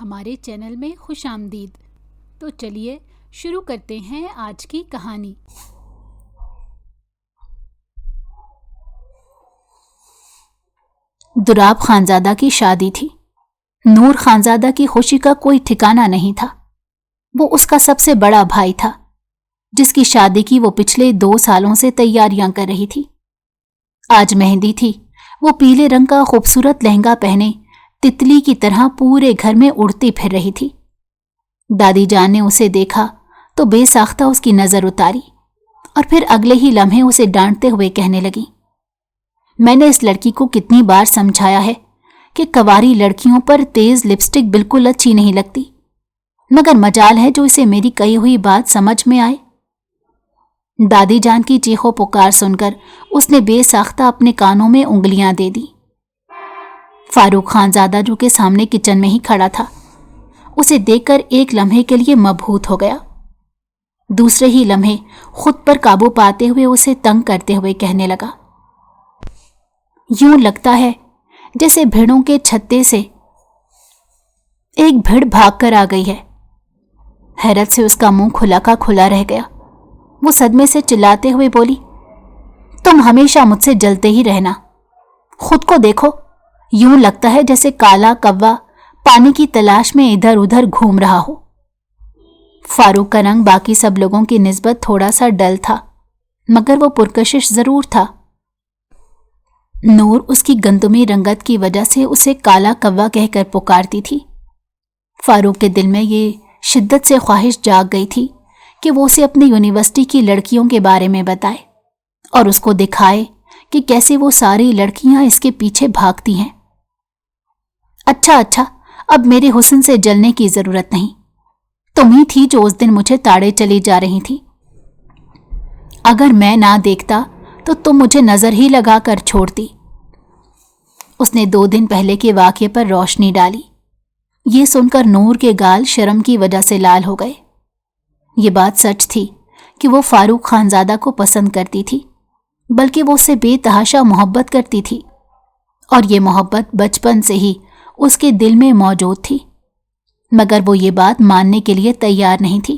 ہمارے چینل میں خوش آمدید۔ تو چلیے شروع کرتے ہیں آج کی کہانی۔ دراب خانزادہ کی شادی تھی۔ نور خانزادہ کی خوشی کا کوئی ٹھکانہ نہیں تھا۔ وہ اس کا سب سے بڑا بھائی تھا، جس کی شادی کی وہ پچھلے 2 سالوں سے تیاریاں کر رہی تھی۔ آج مہندی تھی۔ وہ پیلے رنگ کا خوبصورت لہنگا پہنے تتلی کی طرح پورے گھر میں اڑتی پھر رہی تھی۔ دادی جان نے اسے دیکھا تو بے ساختہ اس کی نظر اتاری اور پھر اگلے ہی لمحے اسے ڈانٹتے ہوئے کہنے لگی، میں نے اس لڑکی کو کتنی بار سمجھایا ہے کہ کنواری لڑکیوں پر تیز لپسٹک بالکل اچھی نہیں لگتی، مگر مجال ہے جو اسے میری کہی ہوئی بات سمجھ میں آئے۔ دادی جان کی چیخو پکار سن کر اس نے بے ساختہ اپنے کانوں میں انگلیاں دے دی۔ فاروق خانزادہ جو کہ سامنے کچن میں ہی کھڑا تھا، اسے دیکھ کر ایک لمحے کے لیے مبہوت ہو گیا۔ دوسرے ہی لمحے خود پر قابو پاتے ہوئے اسے تنگ کرتے ہوئے کہنے لگا، یوں لگتا ہے جیسے بھیڑوں کے چھتے سے ایک بھیڑ بھاگ کر آ گئی ہے۔ حیرت سے اس کا منہ کھلا کا کھلا رہ گیا۔ وہ صدمے سے چلاتے ہوئے بولی، تم ہمیشہ مجھ سے جلتے ہی رہنا، خود کو دیکھو، یوں لگتا ہے جیسے کالا کوا پانی کی تلاش میں ادھر ادھر گھوم رہا ہو۔ فاروق کا رنگ باقی سب لوگوں کی نسبت تھوڑا سا ڈل تھا، مگر وہ پرکشش ضرور تھا۔ نور اس کی گندمی رنگت کی وجہ سے اسے کالا کوا کہہ کر پکارتی تھی۔ فاروق کے دل میں یہ شدت سے خواہش جاگ گئی تھی کہ وہ اسے اپنی یونیورسٹی کی لڑکیوں کے بارے میں بتائے اور اس کو دکھائے کہ کیسے وہ ساری لڑکیاں اس کے پیچھے بھاگتی ہیں۔ اچھا، اب میرے حسن سے جلنے کی ضرورت نہیں، تم ہی تھی جو اس دن مجھے تاڑے چلی جا رہی تھی۔ اگر میں نہ دیکھتا تو تم مجھے نظر ہی لگا کر چھوڑتی۔ اس نے 2 دن پہلے کے واقعے پر روشنی ڈالی۔ یہ سن کر نور کے گال شرم کی وجہ سے لال ہو گئے۔ یہ بات سچ تھی کہ وہ فاروق خانزادہ کو پسند کرتی تھی، بلکہ وہ اس سے بے تحاشا محبت کرتی تھی، اور یہ محبت بچپن سے ہی اس کے دل میں موجود تھی، مگر وہ یہ بات ماننے کے لیے تیار نہیں تھی۔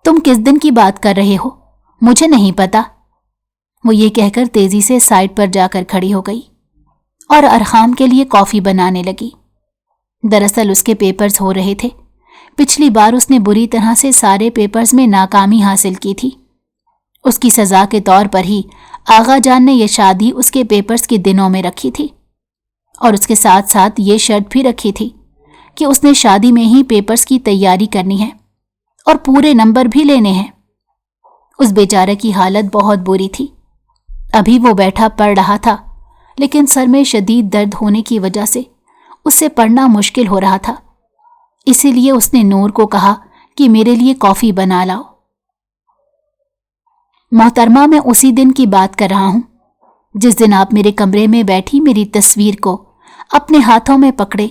تم کس دن کی بات کر رہے ہو؟ مجھے نہیں پتا، وہ یہ کہہ کر تیزی سے سائڈ پر جا کر کھڑی ہو گئی اور ارحام کے لیے کافی بنانے لگی۔ دراصل اس کے پیپرز ہو رہے تھے۔ پچھلی بار اس نے بری طرح سے سارے پیپرز میں ناکامی حاصل کی تھی۔ اس کی سزا کے طور پر ہی آغا جان نے یہ شادی اس کے پیپرز کے دنوں میں رکھی تھی، اور اس کے ساتھ ساتھ یہ شرط بھی رکھی تھی کہ اس نے شادی میں ہی پیپرز کی تیاری کرنی ہے اور پورے نمبر بھی لینے ہیں۔ اس بیچارے کی حالت بہت بری تھی۔ ابھی وہ بیٹھا پڑھ رہا تھا، لیکن سر میں شدید درد ہونے کی وجہ سے اس سے پڑھنا مشکل ہو رہا تھا۔ اسی لیے اس نے نور کو کہا کہ میرے لیے کافی بنا لاؤ۔ محترمہ، میں اسی دن کی بات کر رہا ہوں جس دن آپ میرے کمرے میں بیٹھی میری تصویر کو اپنے ہاتھوں میں پکڑے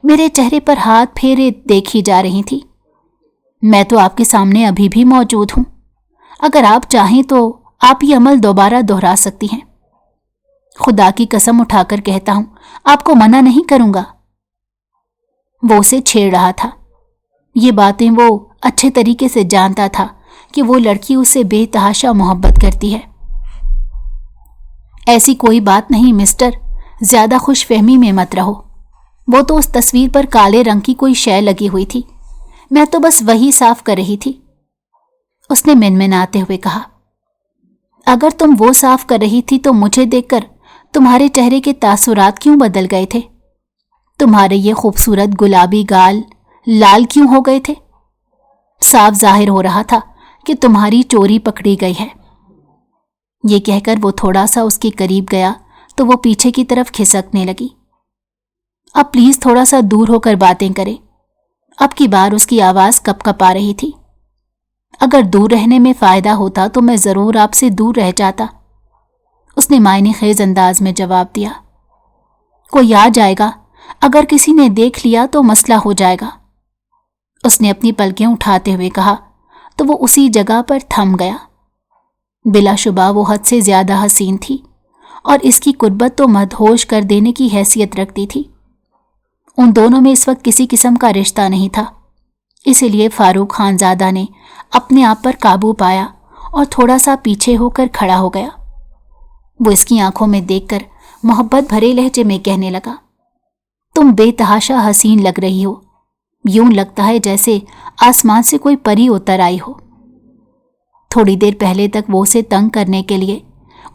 میرے چہرے پر ہاتھ پھیرے دیکھی جا رہی تھی۔ میں تو آپ کے سامنے ابھی بھی موجود ہوں۔ اگر آپ چاہیں تو آپ یہ عمل دوبارہ دہرا سکتی ہیں۔ خدا کی قسم اٹھا کر کہتا ہوں، آپ کو منع نہیں کروں گا۔ وہ اسے چھیڑ رہا تھا۔ یہ باتیں وہ اچھے طریقے سے جانتا تھا کہ وہ لڑکی اس سے بے تحاشا محبت کرتی ہے۔ ایسی کوئی بات نہیں مسٹر، زیادہ خوش فہمی میں مت رہو۔ وہ تو اس تصویر پر کالے رنگ کی کوئی شے لگی ہوئی تھی، میں تو بس وہی صاف کر رہی تھی۔ اس نے منمناتے ہوئے کہا، اگر تم وہ صاف کر رہی تھی تو مجھے دیکھ کر تمہارے چہرے کے تاثرات کیوں بدل گئے تھے؟ تمہارے یہ خوبصورت گلابی گال لال کیوں ہو گئے تھے؟ صاف ظاہر ہو رہا تھا کہ تمہاری چوری پکڑی گئی ہے۔ یہ کہہ کر وہ تھوڑا سا اس کے قریب گیا تو وہ پیچھے کی طرف کھسکنے لگی۔ اب پلیز تھوڑا سا دور ہو کر باتیں کریں۔ اب کی بار اس کی آواز کپ کپ آ رہی تھی۔ اگر دور رہنے میں فائدہ ہوتا تو میں ضرور آپ سے دور رہ جاتا، اس نے معنی خیز انداز میں جواب دیا۔ کوئی آ جائے گا، اگر کسی نے دیکھ لیا تو مسئلہ ہو جائے گا، اس نے اپنی پلکیں اٹھاتے ہوئے کہا تو وہ اسی جگہ پر تھم گیا۔ بلا شبہ وہ حد سے زیادہ حسین تھی اور اس کی قربت تو مدہوش کر دینے کی حیثیت رکھتی تھی۔ उन दोनों में इस वक्त किसी किस्म का रिश्ता नहीं था। इसीलिए फारूक खानजादा ने अपने आप पर काबू पाया और थोड़ा सा पीछे होकर खड़ा हो गया। वो इसकी आंखों में देखकर मोहब्बत भरे लहजे में कहने लगा, तुम बेतहाशा हसीन लग रही हो, यूं लगता है जैसे आसमान से कोई परी उतर आई हो। थोड़ी देर पहले तक वो उसे तंग करने के लिए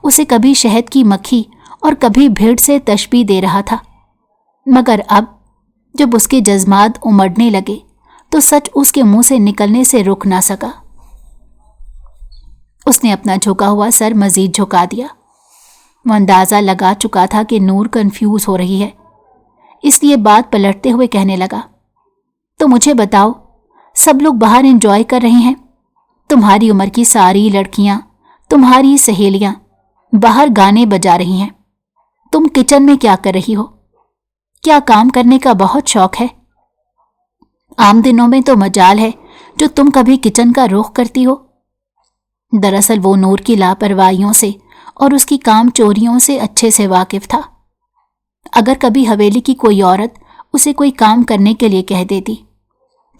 उसे कभी शहद की मक्खी और कभी भीड़ से तशबीह दे रहा था, मगर अब जब उसके जज्बात उमड़ने लगे तो सच उसके मुंह से निकलने से रुक ना सका। उसने अपना झुका हुआ सर मजीद झुका दिया। वो अंदाजा लगा चुका था कि नूर कंफ्यूज हो रही है, इसलिए बात पलटते हुए कहने लगा, तो मुझे बताओ, सब लोग बाहर एंजॉय कर रहे हैं, तुम्हारी उम्र की सारी लड़कियां, तुम्हारी सहेलियां बाहर गाने बजा रही हैं, तुम किचन में क्या कर रही हो? क्या काम करने का बहुत शौक है? आम दिनों में तो मजाल है जो तुम कभी किचन का रुख करती हो। दरअसल वो नूर की लापरवाहियों से और उसकी काम चोरियों से अच्छे से वाकिफ था। अगर कभी हवेली की कोई औरत उसे कोई काम करने के लिए कह देती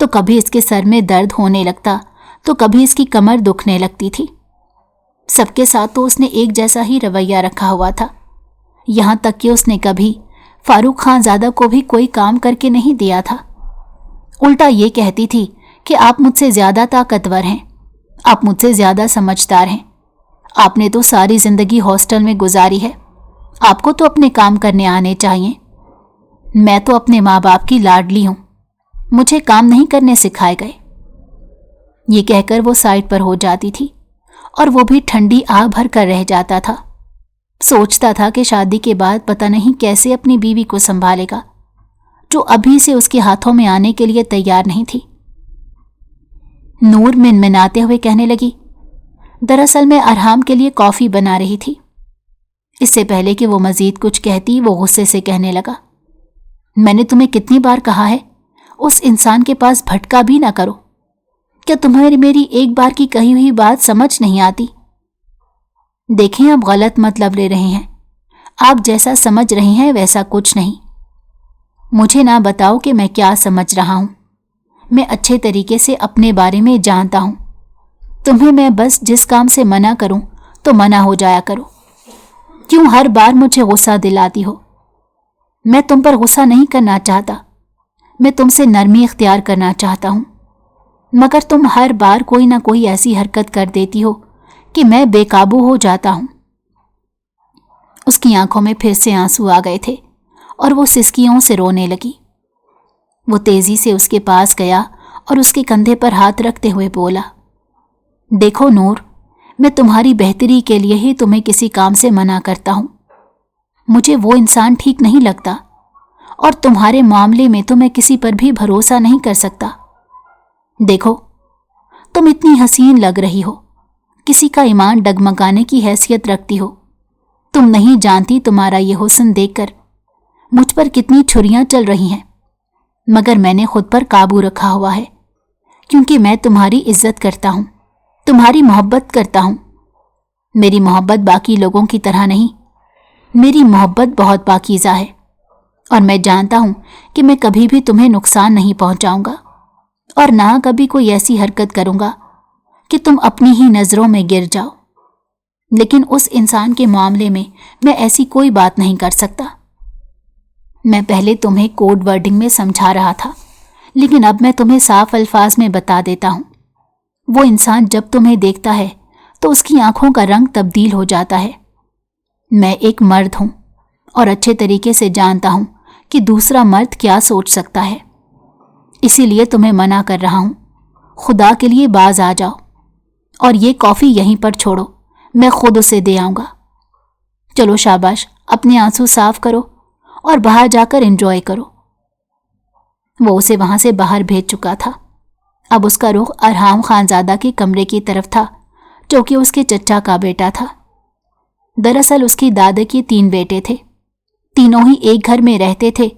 तो कभी इसके सर में दर्द होने लगता तो कभी इसकी कमर दुखने लगती थी। सबके साथ तो उसने एक जैसा ही रवैया रखा हुआ था, यहाँ तक कि उसने कभी फारूक खानजादा को भी कोई काम करके नहीं दिया था। उल्टा ये कहती थी कि आप मुझसे ज़्यादा ताकतवर हैं, आप मुझसे ज़्यादा समझदार हैं, आपने तो सारी ज़िंदगी हॉस्टल में गुजारी है, आपको तो अपने काम करने आने चाहिए। मैं तो अपने माँ बाप की लाडली हूँ, मुझे काम नहीं करने सिखाए गए। ये कहकर वो साइड पर हो जाती थी और वो भी ठंडी आह भर कर रह जाता था। सोचता था कि शादी के बाद पता नहीं कैसे अपनी बीवी को संभालेगा, जो अभी से उसके हाथों में आने के लिए तैयार नहीं थी। नूर मिनमिनाते हुए कहने लगी, दरअसल मैं अरहाम के लिए कॉफ़ी बना रही थी। इससे पहले कि वो मज़ीद कुछ कहती, वो गुस्से से कहने लगा, मैंने तुम्हें कितनी बार कहा है उस इंसान के पास भटका भी ना करो। क्या तुम्हें मेरी एक बार की कही हुई बात समझ नहीं आती? देखें, आप गलत मतलब ले रहे हैं, आप जैसा समझ रहे हैं वैसा कुछ नहीं। मुझे ना बताओ कि मैं क्या समझ रहा हूं, मैं अच्छे तरीके से अपने बारे में जानता हूं। तुम्हें मैं बस जिस काम से मना करूं तो मना हो जाया करो। क्यों हर बार मुझे गुस्सा दिलाती हो? मैं तुम पर गुस्सा नहीं करना चाहता, मैं तुमसे नरमी इख्तियार करना चाहता हूं, मगर तुम हर बार कोई ना कोई ऐसी हरकत कर देती हो कि मैं बेकाबू हो जाता हूं। उसकी आंखों में फिर से आंसू आ गए थे और वो सिसकियों से रोने लगी। वो तेजी से उसके पास गया और उसके कंधे पर हाथ रखते हुए बोला, देखो नूर, मैं तुम्हारी बेहतरी के लिए ही तुम्हें किसी काम से मना करता हूं। मुझे वो इंसान ठीक नहीं लगता और तुम्हारे मामले में तो मैं किसी पर भी भरोसा नहीं कर सकता। देखो, तुम इतनी हसीन लग रही हो, किसी का ईमान डगमगाने की हैसियत रखती हो। तुम नहीं जानती तुम्हारा ये हुस्न देखकर मुझ पर कितनी छुरियां चल रही हैं, मगर मैंने खुद पर काबू रखा हुआ है, क्योंकि मैं तुम्हारी इज्जत करता हूं, तुम्हारी मोहब्बत करता हूं। मेरी मोहब्बत बाकी लोगों की तरह नहीं, मेरी मोहब्बत बहुत पाकीज़ा है और मैं जानता हूं कि मैं कभी भी तुम्हें नुकसान नहीं पहुंचाऊंगा और ना कभी कोई ऐसी हरकत करूंगा कि तुम अपनी ही नज़रों में गिर जाओ। लेकिन उस इंसान के मामले में मैं ऐसी कोई बात नहीं कर सकता। मैं पहले तुम्हें कोड वर्डिंग में समझा रहा था, लेकिन अब मैं तुम्हें साफ अल्फाज में बता देता हूं। वो इंसान जब तुम्हें देखता है तो उसकी आंखों का रंग तब्दील हो जाता है। मैं एक मर्द हूं और अच्छे तरीके से जानता हूं कि दूसरा मर्द क्या सोच सकता है, इसीलिए तुम्हें मना कर रहा हूं। खुदा के लिए बाज आ जाओ और ये कॉफ़ी यहीं पर छोड़ो, मैं खुद उसे दे आऊँगा। चलो शाबाश, अपने आंसू साफ करो और बाहर जाकर एंजॉय करो। वो उसे वहां से बाहर भेज चुका था। अब उसका रुख अरहाम खानजादा के कमरे की तरफ था, जो कि उसके चचा का बेटा था। दरअसल उसकी दादा के 3 बेटे थे, तीनों ही एक घर में रहते थे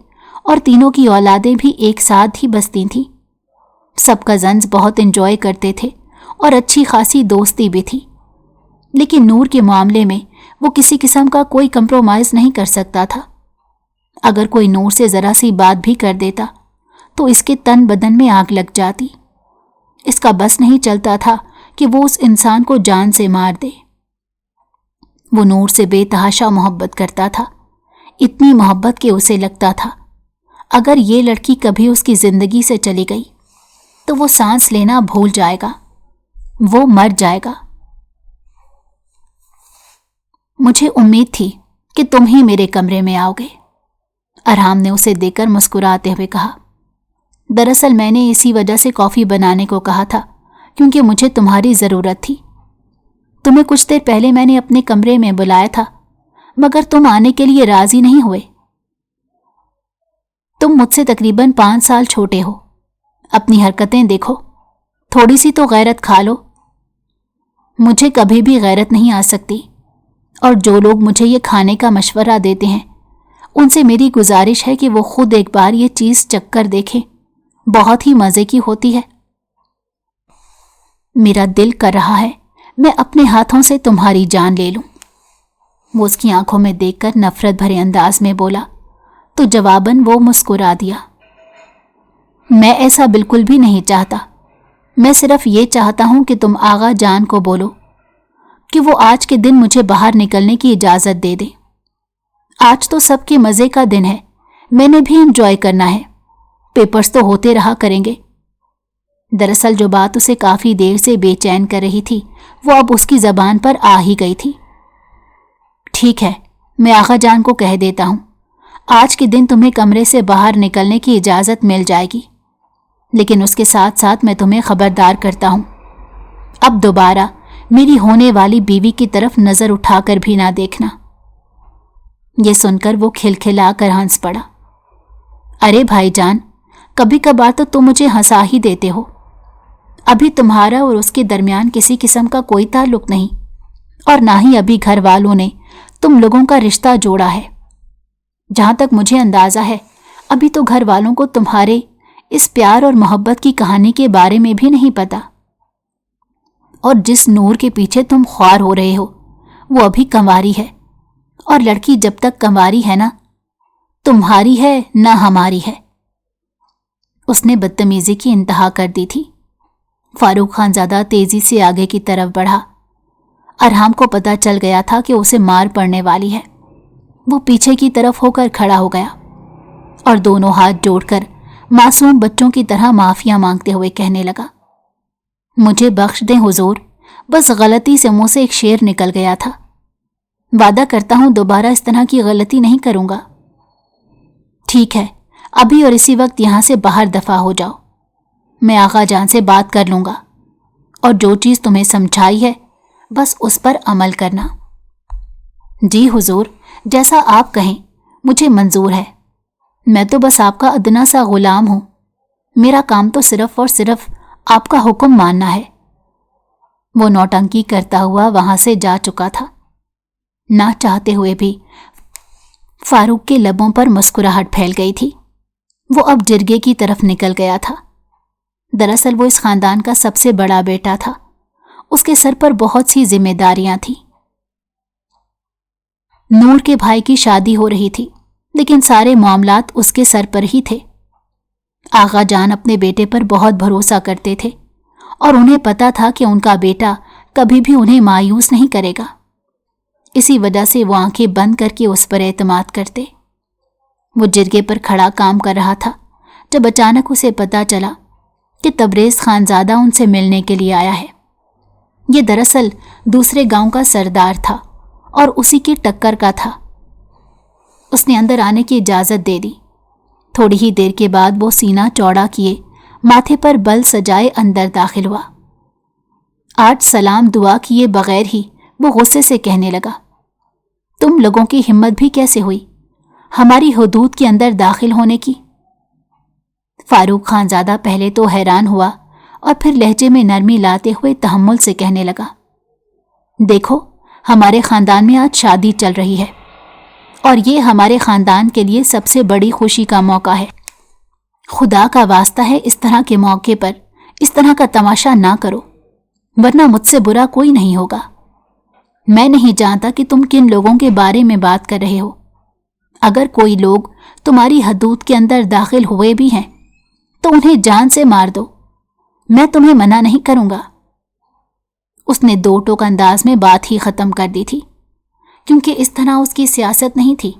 और तीनों की औलादें भी एक साथ ही बसती थीं। सब कज़न्स बहुत एंजॉय करते थे और अच्छी खासी दोस्ती भी थी, लेकिन नूर के मामले में वो किसी किस्म का कोई कंप्रोमाइज़ नहीं कर सकता था। अगर कोई नूर से जरा सी बात भी कर देता तो इसके तन बदन में आग लग जाती। इसका बस नहीं चलता था कि वो उस इंसान को जान से मार दे। वो नूर से बेतहाशा मोहब्बत करता था, इतनी मोहब्बत कि उसे लगता था अगर ये लड़की कभी उसकी जिंदगी से चली गई तो वो सांस लेना भूल जाएगा, वो मर जाएगा। मुझे उम्मीद थी कि तुम ही मेरे कमरे में आओगे, अरहाम ने उसे देखकर मुस्कुराते हुए कहा। दरअसल मैंने इसी वजह से कॉफ़ी बनाने को कहा था क्योंकि मुझे तुम्हारी ज़रूरत थी। तुम्हें कुछ देर पहले मैंने अपने कमरे में बुलाया था मगर तुम आने के लिए राज़ी नहीं हुए। तुम मुझसे तकरीबन 5 साल छोटे हो, अपनी हरकतें देखो, थोड़ी सी तो गैरत खा लो। मुझे कभी भी गैरत नहीं आ सकती और जो लोग मुझे ये खाने का मशवरा देते हैं उनसे मेरी गुजारिश है कि वो खुद एक बार ये चीज़ चक्कर देखें, बहुत ही मज़े की होती है। मेरा दिल कर रहा है मैं अपने हाथों से तुम्हारी जान ले लूं। वो उसकी आंखों में देखकर नफरत भरे अंदाज में बोला तो जवाबन वो मुस्कुरा दिया। मैं ऐसा बिल्कुल भी नहीं चाहता, मैं सिर्फ ये चाहता हूं कि तुम आगा जान को बोलो कि वो आज के दिन मुझे बाहर निकलने की इजाज़त दे दे। आज तो सबके मज़े का दिन है, मैंने भी एंजॉय करना है, पेपर्स तो होते रहा करेंगे। दरअसल जो बात उसे काफ़ी देर से बेचैन कर रही थी वो अब उसकी ज़बान पर आ ही गई थी। ठीक है, मैं आगा जान को कह देता हूँ, आज के दिन तुम्हें कमरे से बाहर निकलने की इजाज़त मिल जाएगी, लेकिन उसके साथ साथ मैं तुम्हें खबरदार करता हूँ, अब दोबारा मेरी होने वाली बीवी की तरफ नज़र उठाकर भी ना देखना। ये सुनकर वो खिलखिलाकर हंस पड़ा। अरे भाईजान, कभी कभार तो तुम मुझे हंसा ही देते हो। अभी तुम्हारा और उसके दरमियान किसी किस्म का कोई ताल्लुक नहीं और ना ही अभी घर वालों ने तुम लोगों का रिश्ता जोड़ा है। जहाँ तक मुझे अंदाज़ा है अभी तो घर वालों को तुम्हारे इस प्यार और मोहब्बत की कहानी के बारे में भी नहीं पता। और जिस नूर के पीछे तुम ख्वार हो रहे हो वो अभी कंवारी है, और लड़की जब तक कंवारी है ना तुम्हारी है ना हमारी है। उसने बदतमीजी की इंतहा कर दी थी। फारूक खानज़ादा तेजी से आगे की तरफ बढ़ा। अरहाम को पता चल गया था कि उसे मार पड़ने वाली है। वो पीछे की तरफ होकर खड़ा हो गया और दोनों हाथ जोड़कर मासूम बच्चों की तरह माफिया मांगते हुए कहने लगा, मुझे बख्श दें हुजूर, बस गलती से मुंह से एक शेर निकल गया था। वादा करता हूं दोबारा इस तरह की गलती नहीं करूंगा। ठीक है, अभी और इसी वक्त यहां से बाहर दफा हो जाओ, मैं आगा जान से बात कर लूंगा और जो चीज़ तुम्हें समझाई है बस उस पर अमल करना। जी हुजूर, जैसा आप कहें मुझे मंजूर है, मैं तो बस आपका अदना सा गुलाम हूं, मेरा काम तो सिर्फ और सिर्फ आपका हुक्म मानना है। वो नौटंकी करता हुआ वहां से जा चुका था। ना चाहते हुए भी फारूक के लबों पर मुस्कुराहट फैल गई थी। वो अब जिरगे की तरफ निकल गया था। दरअसल वो इस खानदान का सबसे बड़ा बेटा था, उसके सर पर बहुत सी जिम्मेदारियां थीं। नूर के भाई की शादी हो रही थी लेकिन सारे मामलात उसके सर पर ही थे। आगा जान अपने बेटे पर बहुत भरोसा करते थे और उन्हें पता था कि उनका बेटा कभी भी उन्हें मायूस नहीं करेगा। इसी वजह से वो आंखें बंद करके उस पर एतमाद करते। वो जिरगे पर खड़ा काम कर रहा था जब अचानक उसे पता चला कि तबरेज़ खानज़ादा उनसे मिलने के लिए आया है। ये दरअसल दूसरे गांव का सरदार था और उसी की टक्कर का था। उसने अंदर आने की इजाज़त दे दी। थोड़ी ही देर के बाद वो सीना चौड़ा किए, माथे पर बल सजाए अंदर दाखिल हुआ। आज सलाम दुआ किए बगैर ही वो गुस्से से कहने लगा, तुम लोगों की हिम्मत भी कैसे हुई हमारी हुदूद के अंदर दाखिल होने की? फारूक खानज़ादा पहले तो हैरान हुआ और फिर लहजे में नरमी लाते हुए तहम्मुल से कहने लगा, देखो, हमारे ख़ानदान में आज शादी चल रही है और ये हमारे ख़ानदान के लिए सबसे बड़ी खुशी का मौका है। खुदा का वास्ता है इस तरह के मौके पर इस तरह का तमाशा ना करो, वरना मुझसे बुरा कोई नहीं होगा। मैं नहीं जानता कि तुम किन लोगों के बारे में बात कर रहे हो। अगर कोई लोग तुम्हारी हदूद के अंदर दाखिल हुए भी हैं तो उन्हें जान से मार दो, मैं तुम्हें मना नहीं करूंगा। उसने दो टोक अंदाज में बात ही खत्म कर दी थी, क्योंकि इस तरह उसकी सियासत नहीं थी।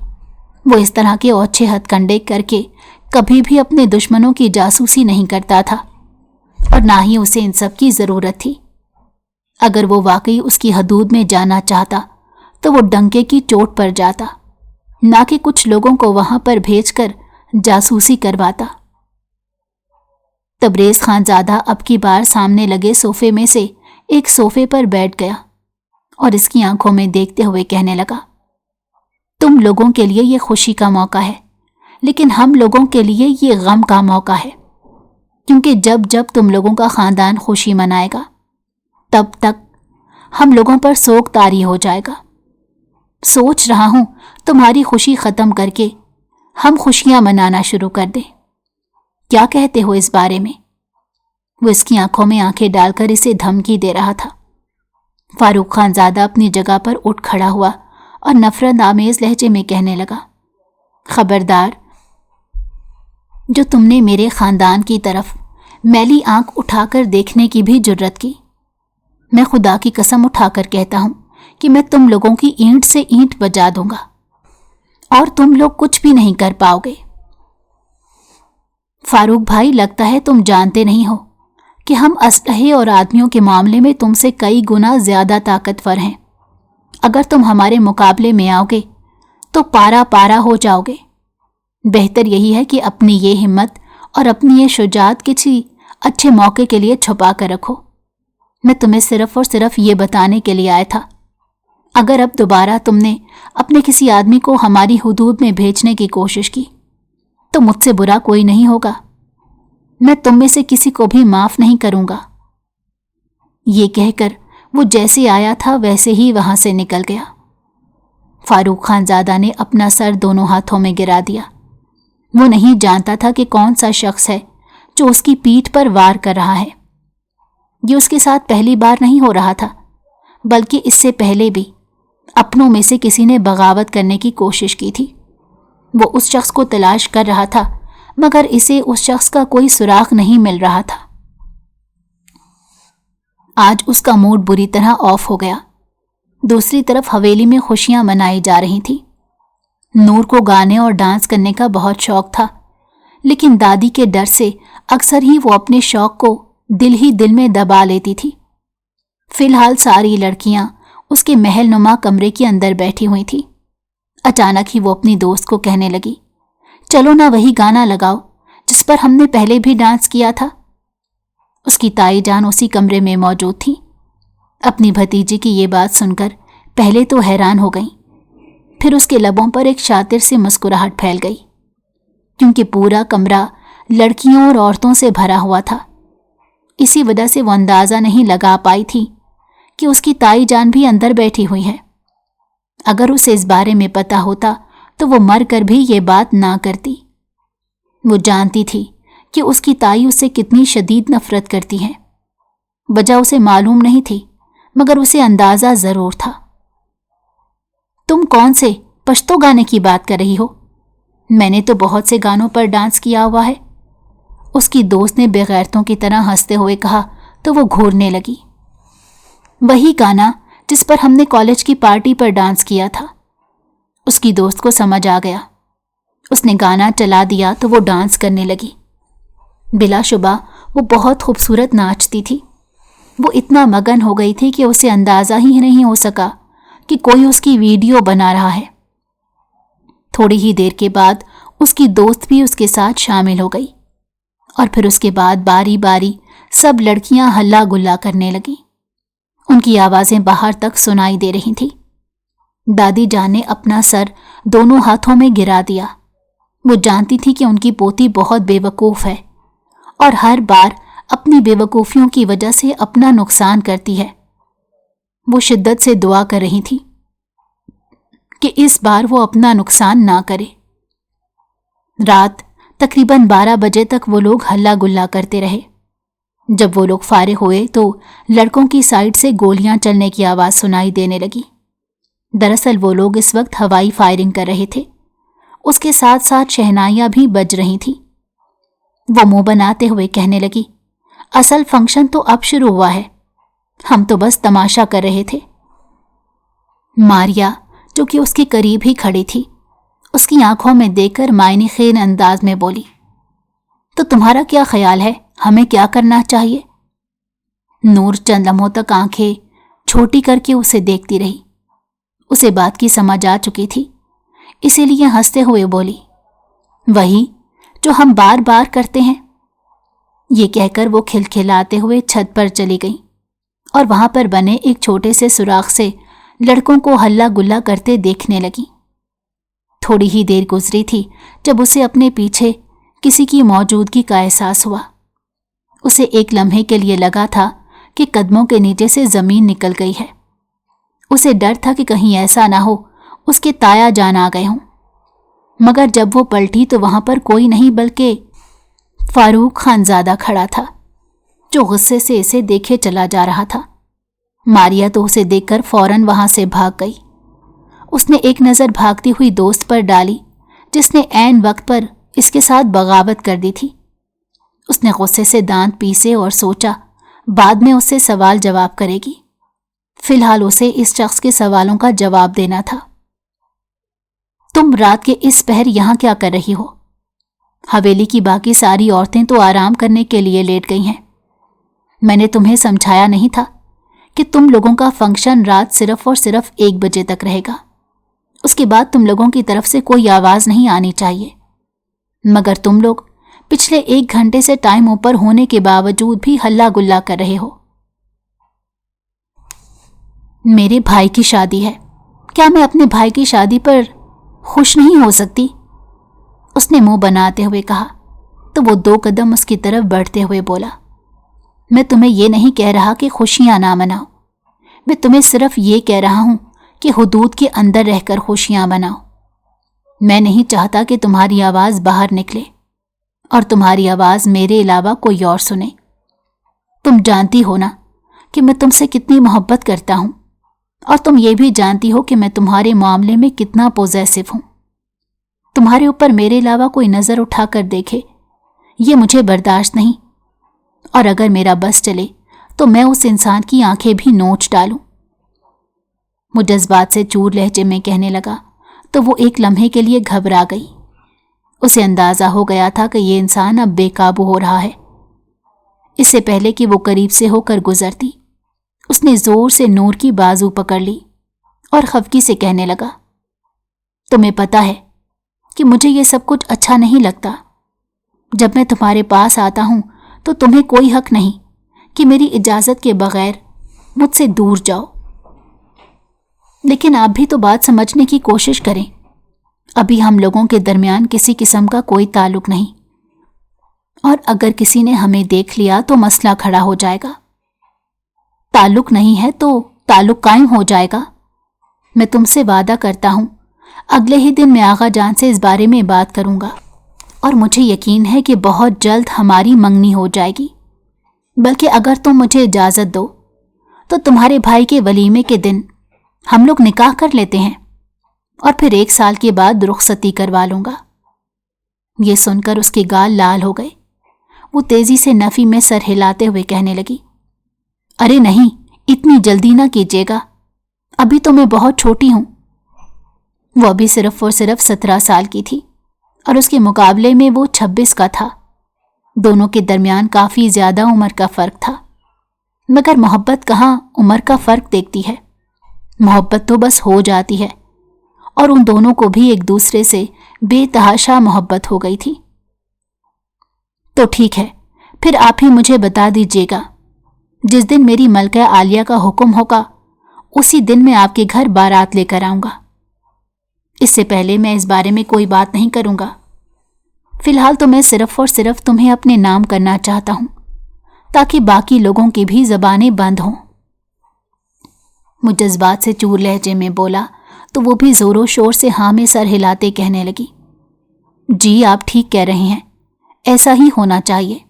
वो इस तरह के औच्छे हथकंडे करके कभी भी अपने दुश्मनों की जासूसी नहीं करता था, और ना ही उसे इन सब की जरूरत थी। अगर वो वाकई उसकी हदूद में जाना चाहता तो वो डंके की चोट पर जाता, ना कि कुछ लोगों को वहां पर भेजकर जासूसी करवाता। तबरेज खानजादा अब की बार सामने लगे सोफे में से एक सोफे पर बैठ गया और इसकी आंखों में देखते हुए कहने लगा, तुम लोगों के लिए ये खुशी का मौका है, लेकिन हम लोगों के लिए ये गम का मौका है, क्योंकि जब जब तुम लोगों का खानदान खुशी मनाएगा तब तक हम लोगों पर सोग तारी हो जाएगा। सोच रहा हूं तुम्हारी खुशी खत्म करके हम खुशियां मनाना शुरू कर दें। क्या कहते हो इस बारे में? वो इसकी आंखों में आंखें डालकर इसे धमकी दे रहा था। फारूक खानजादा अपनी जगह पर उठ खड़ा हुआ और नफरत आमेज लहजे में कहने लगा, खबरदार, जो तुमने मेरे खानदान की तरफ मैली आंख उठाकर देखने की भी जुर्रत की, मैं खुदा की कसम उठाकर कहता हूं कि मैं तुम लोगों की ईंट से ईंट बजा दूंगा और तुम लोग कुछ भी नहीं कर पाओगे। फारूक भाई, लगता है तुम जानते नहीं हो कि हम असलहे और आदमियों के मामले में तुमसे कई गुना ज्यादा ताकतवर हैं। अगर तुम हमारे मुकाबले में आओगे तो पारा पारा हो जाओगे। बेहतर यही है कि अपनी ये हिम्मत और अपनी ये शुजात किसी अच्छे मौके के लिए छुपा कर रखो। मैं तुम्हें सिर्फ और सिर्फ ये बताने के लिए आया था, अगर अब दोबारा तुमने अपने किसी आदमी को हमारी हुदूद में भेजने की कोशिश की तो मुझसे बुरा कोई नहीं होगा। मैं तुम में से किसी को भी माफ नहीं करूंगा। ये कहकर वो जैसे आया था वैसे ही वहां से निकल गया। फारूक खानजादा ने अपना सर दोनों हाथों में गिरा दिया। वो नहीं जानता था कि कौन सा शख्स है जो उसकी पीठ पर वार कर रहा है। ये उसके साथ पहली बार नहीं हो रहा था, बल्कि इससे पहले भी अपनों में से किसी ने बगावत करने की कोशिश की थी। वो उस शख्स को तलाश कर रहा था, मगर इसे उस शख्स का कोई सुराग नहीं मिल रहा था। आज उसका मूड बुरी तरह ऑफ हो गया। दूसरी तरफ हवेली में खुशियां मनाई जा रही थी। नूर को गाने और डांस करने का बहुत शौक था, लेकिन दादी के डर से अक्सर ही वो अपने शौक को दिल ही दिल में दबा लेती थी। फिलहाल सारी लड़कियां उसके महल नुमा कमरे के अंदर बैठी हुई थी। अचानक ही वो अपनी दोस्त को कहने लगी, चलो ना वही गाना लगाओ जिस पर हमने पहले भी डांस किया था। उसकी ताई जान उसी कमरे में मौजूद थी। अपनी भतीजी की ये बात सुनकर पहले तो हैरान हो गई, फिर उसके लबों पर एक शातिर सी मुस्कुराहट फैल गई, क्योंकि पूरा कमरा लड़कियों और औरतों से भरा हुआ था। इसी वजह से वो अंदाजा नहीं लगा पाई थी कि उसकी ताई जान भी अंदर बैठी हुई है। अगर उसे इस बारे में पता होता तो वो मर कर भी ये बात ना करती। वो जानती थी कि उसकी ताई उससे कितनी शदीद नफरत करती है। वजह उसे मालूम नहीं थी, मगर उसे अंदाजा जरूर था। तुम कौन से पश्तो गाने की बात कर रही हो? मैंने तो बहुत से गानों पर डांस किया हुआ है। उसकी दोस्त ने बेगैरतों की तरह हंसते हुए कहा तो वो घूरने लगी। वही गाना जिस पर हमने कॉलेज की पार्टी पर डांस किया था। उसकी दोस्त को समझ आ गया। उसने गाना चला दिया तो वो डांस करने लगी। बिलाशुबा वो बहुत खूबसूरत नाचती थी। वो इतना मगन हो गई थी कि उसे अंदाजा ही नहीं हो सका कि कोई उसकी वीडियो बना रहा है। थोड़ी ही देर के बाद उसकी दोस्त भी उसके साथ शामिल हो गई, और फिर उसके बाद बारी बारी सब लड़कियां हल्ला गुल्ला करने लगीं। उनकी आवाजें बाहर तक सुनाई दे रही थी। दादी जान ने अपना सर दोनों हाथों में गिरा दिया। वो जानती थी कि उनकी पोती बहुत बेवकूफ़ है और हर बार अपनी बेवकूफ़ियों की वजह से अपना नुकसान करती है। वो शिद्दत से दुआ कर रही थी कि इस बार वो अपना नुकसान ना करे। रात तकरीबन 12 बजे तक वो लोग हल्ला गुल्ला करते रहे। जब वो लोग फारिग हुए तो लड़कों की साइड से गोलियां चलने की आवाज़ सुनाई देने लगी। दरअसल वो लोग इस वक्त हवाई फायरिंग कर रहे थे। उसके साथ साथ शहनाइयां भी बज रही थीं। वो मुंह बनाते हुए कहने लगी, असल फंक्शन तो अब शुरू हुआ है, हम तो बस तमाशा कर रहे थे। मारिया, जो कि उसके करीब ही खड़ी थी, उसकी आंखों में देखकर मायने खेन अंदाज में बोली, तो तुम्हारा क्या ख्याल है, हमें क्या करना चाहिए? नूर चंद लम्हों तक आंखें छोटी करके उसे देखती रही। उसे बात की समझ आ चुकी थी, इसीलिए हंसते हुए बोली, वही जो हम बार बार करते हैं। ये कहकर वो खिलखिलाते हुए छत पर चली गई और वहां पर बने एक छोटे से सुराख से लड़कों को हल्ला गुल्ला करते देखने लगी। थोड़ी ही देर गुजरी थी जब उसे अपने पीछे किसी की मौजूदगी का एहसास हुआ। उसे एक लम्हे के लिए लगा था कि कदमों के नीचे से जमीन निकल गई है। उसे डर था कि कहीं ऐसा ना हो उसके ताया जान आ गए हों, मगर जब वो पलटी तो वहां पर कोई नहीं बल्कि फारूक खानजादा खड़ा था, जो गुस्से से इसे देखे चला जा रहा था। मारिया तो उसे देखकर फौरन वहां से भाग गई। उसने एक नज़र भागती हुई दोस्त पर डाली, जिसने ऐन वक्त पर इसके साथ बगावत कर दी थी। उसने गुस्से से दांत पीसे और सोचा बाद में उससे सवाल जवाब करेगी। फिलहाल उसे इस शख्स के सवालों का जवाब देना था। तुम रात के इस पहर यहां क्या कर रही हो? हवेली की बाकी सारी औरतें तो आराम करने के लिए लेट गई हैं। मैंने तुम्हें समझाया नहीं था कि तुम लोगों का फंक्शन रात सिर्फ और सिर्फ 1 बजे तक रहेगा। उसके बाद तुम लोगों की तरफ से कोई आवाज नहीं आनी चाहिए। मगर तुम लोग पिछले 1 घंटे से टाइम ऊपर होने के बावजूद भी हल्ला गुल्ला कर रहे हो। मेरे भाई की शादी है, क्या मैं अपने भाई की शादी पर खुश नहीं हो सकती? उसने मुंह बनाते हुए कहा तो वो 2 कदम उसकी तरफ बढ़ते हुए बोला, मैं तुम्हें यह नहीं कह रहा कि खुशियां ना मनाओ, मैं तुम्हें सिर्फ ये कह रहा हूं कि हुदूद के अंदर रहकर खुशियां मनाओ। मैं नहीं चाहता कि तुम्हारी आवाज बाहर निकले और तुम्हारी आवाज मेरे अलावा कोई और सुने। तुम जानती हो ना कि मैं तुमसे कितनी मोहब्बत करता हूं, और तुम ये भी जानती हो कि मैं तुम्हारे मामले में कितना पॉजेसिव हूं। तुम्हारे ऊपर मेरे अलावा कोई नजर उठाकर देखे, ये मुझे बर्दाश्त नहीं, और अगर मेरा बस चले तो मैं उस इंसान की आंखें भी नोच डालूं। वो जज्बात से चूर लहजे में कहने लगा तो वो एक लम्हे के लिए घबरा गई। उसे अंदाजा हो गया था कि ये इंसान अब बेकाबू हो रहा है। इससे पहले कि वो करीब से होकर गुजरती, उसने जोर से नूर की बाजू पकड़ ली और खफकी से कहने लगा, तुम्हें पता है कि मुझे ये सब कुछ अच्छा नहीं लगता। जब मैं तुम्हारे पास आता हूं तो तुम्हें कोई हक नहीं कि मेरी इजाजत के बगैर मुझसे दूर जाओ। लेकिन आप भी तो बात समझने की कोशिश करें। अभी हम लोगों के दरमियान किसी किस्म का कोई ताल्लुक नहीं, और अगर किसी ने हमें देख लिया तो मसला खड़ा हो जाएगा। ताल्लुक नहीं है तो ताल्लुक कायम हो जाएगा। मैं तुमसे वादा करता हूं, अगले ही दिन मैं आगा जान से इस बारे में बात करूंगा, और मुझे यकीन है कि बहुत जल्द हमारी मंगनी हो जाएगी। बल्कि अगर तुम मुझे इजाज़त दो तो तुम्हारे भाई के वलीमे के दिन हम लोग निकाह कर लेते हैं, और फिर 1 साल के बाद रुखसती करवा लूंगा। ये सुनकर उसके गाल लाल हो गए। वो तेजी से नफी में सर हिलाते हुए कहने लगी, अरे नहीं, इतनी जल्दी ना कीजिएगा, अभी तो मैं बहुत छोटी हूं। वो अभी सिर्फ और सिर्फ 17 साल की थी और उसके मुकाबले में वो 26 का था। दोनों के दरमियान काफी ज्यादा उम्र का फर्क था, मगर मोहब्बत कहाँ उम्र का फर्क देखती है। मोहब्बत तो बस हो जाती है, और उन दोनों को भी एक दूसरे से बेतहाशा मोहब्बत हो गई थी। तो ठीक है, फिर आप ही मुझे बता दीजिएगा, जिस दिन मेरी मलका आलिया का हुक्म होगा उसी दिन मैं आपके घर बारात लेकर आऊंगा। इससे पहले मैं इस बारे में कोई बात नहीं करूंगा। फिलहाल तो मैं सिर्फ और सिर्फ तुम्हें अपने नाम करना चाहता हूं, ताकि बाकी लोगों की भी जबानें बंद हों। वो जज्बात से चूर लहजे में बोला तो वो भी जोरों शोर से हाँ में सर हिलाते कहने लगी, जी आप ठीक कह रहे हैं, ऐसा ही होना चाहिए।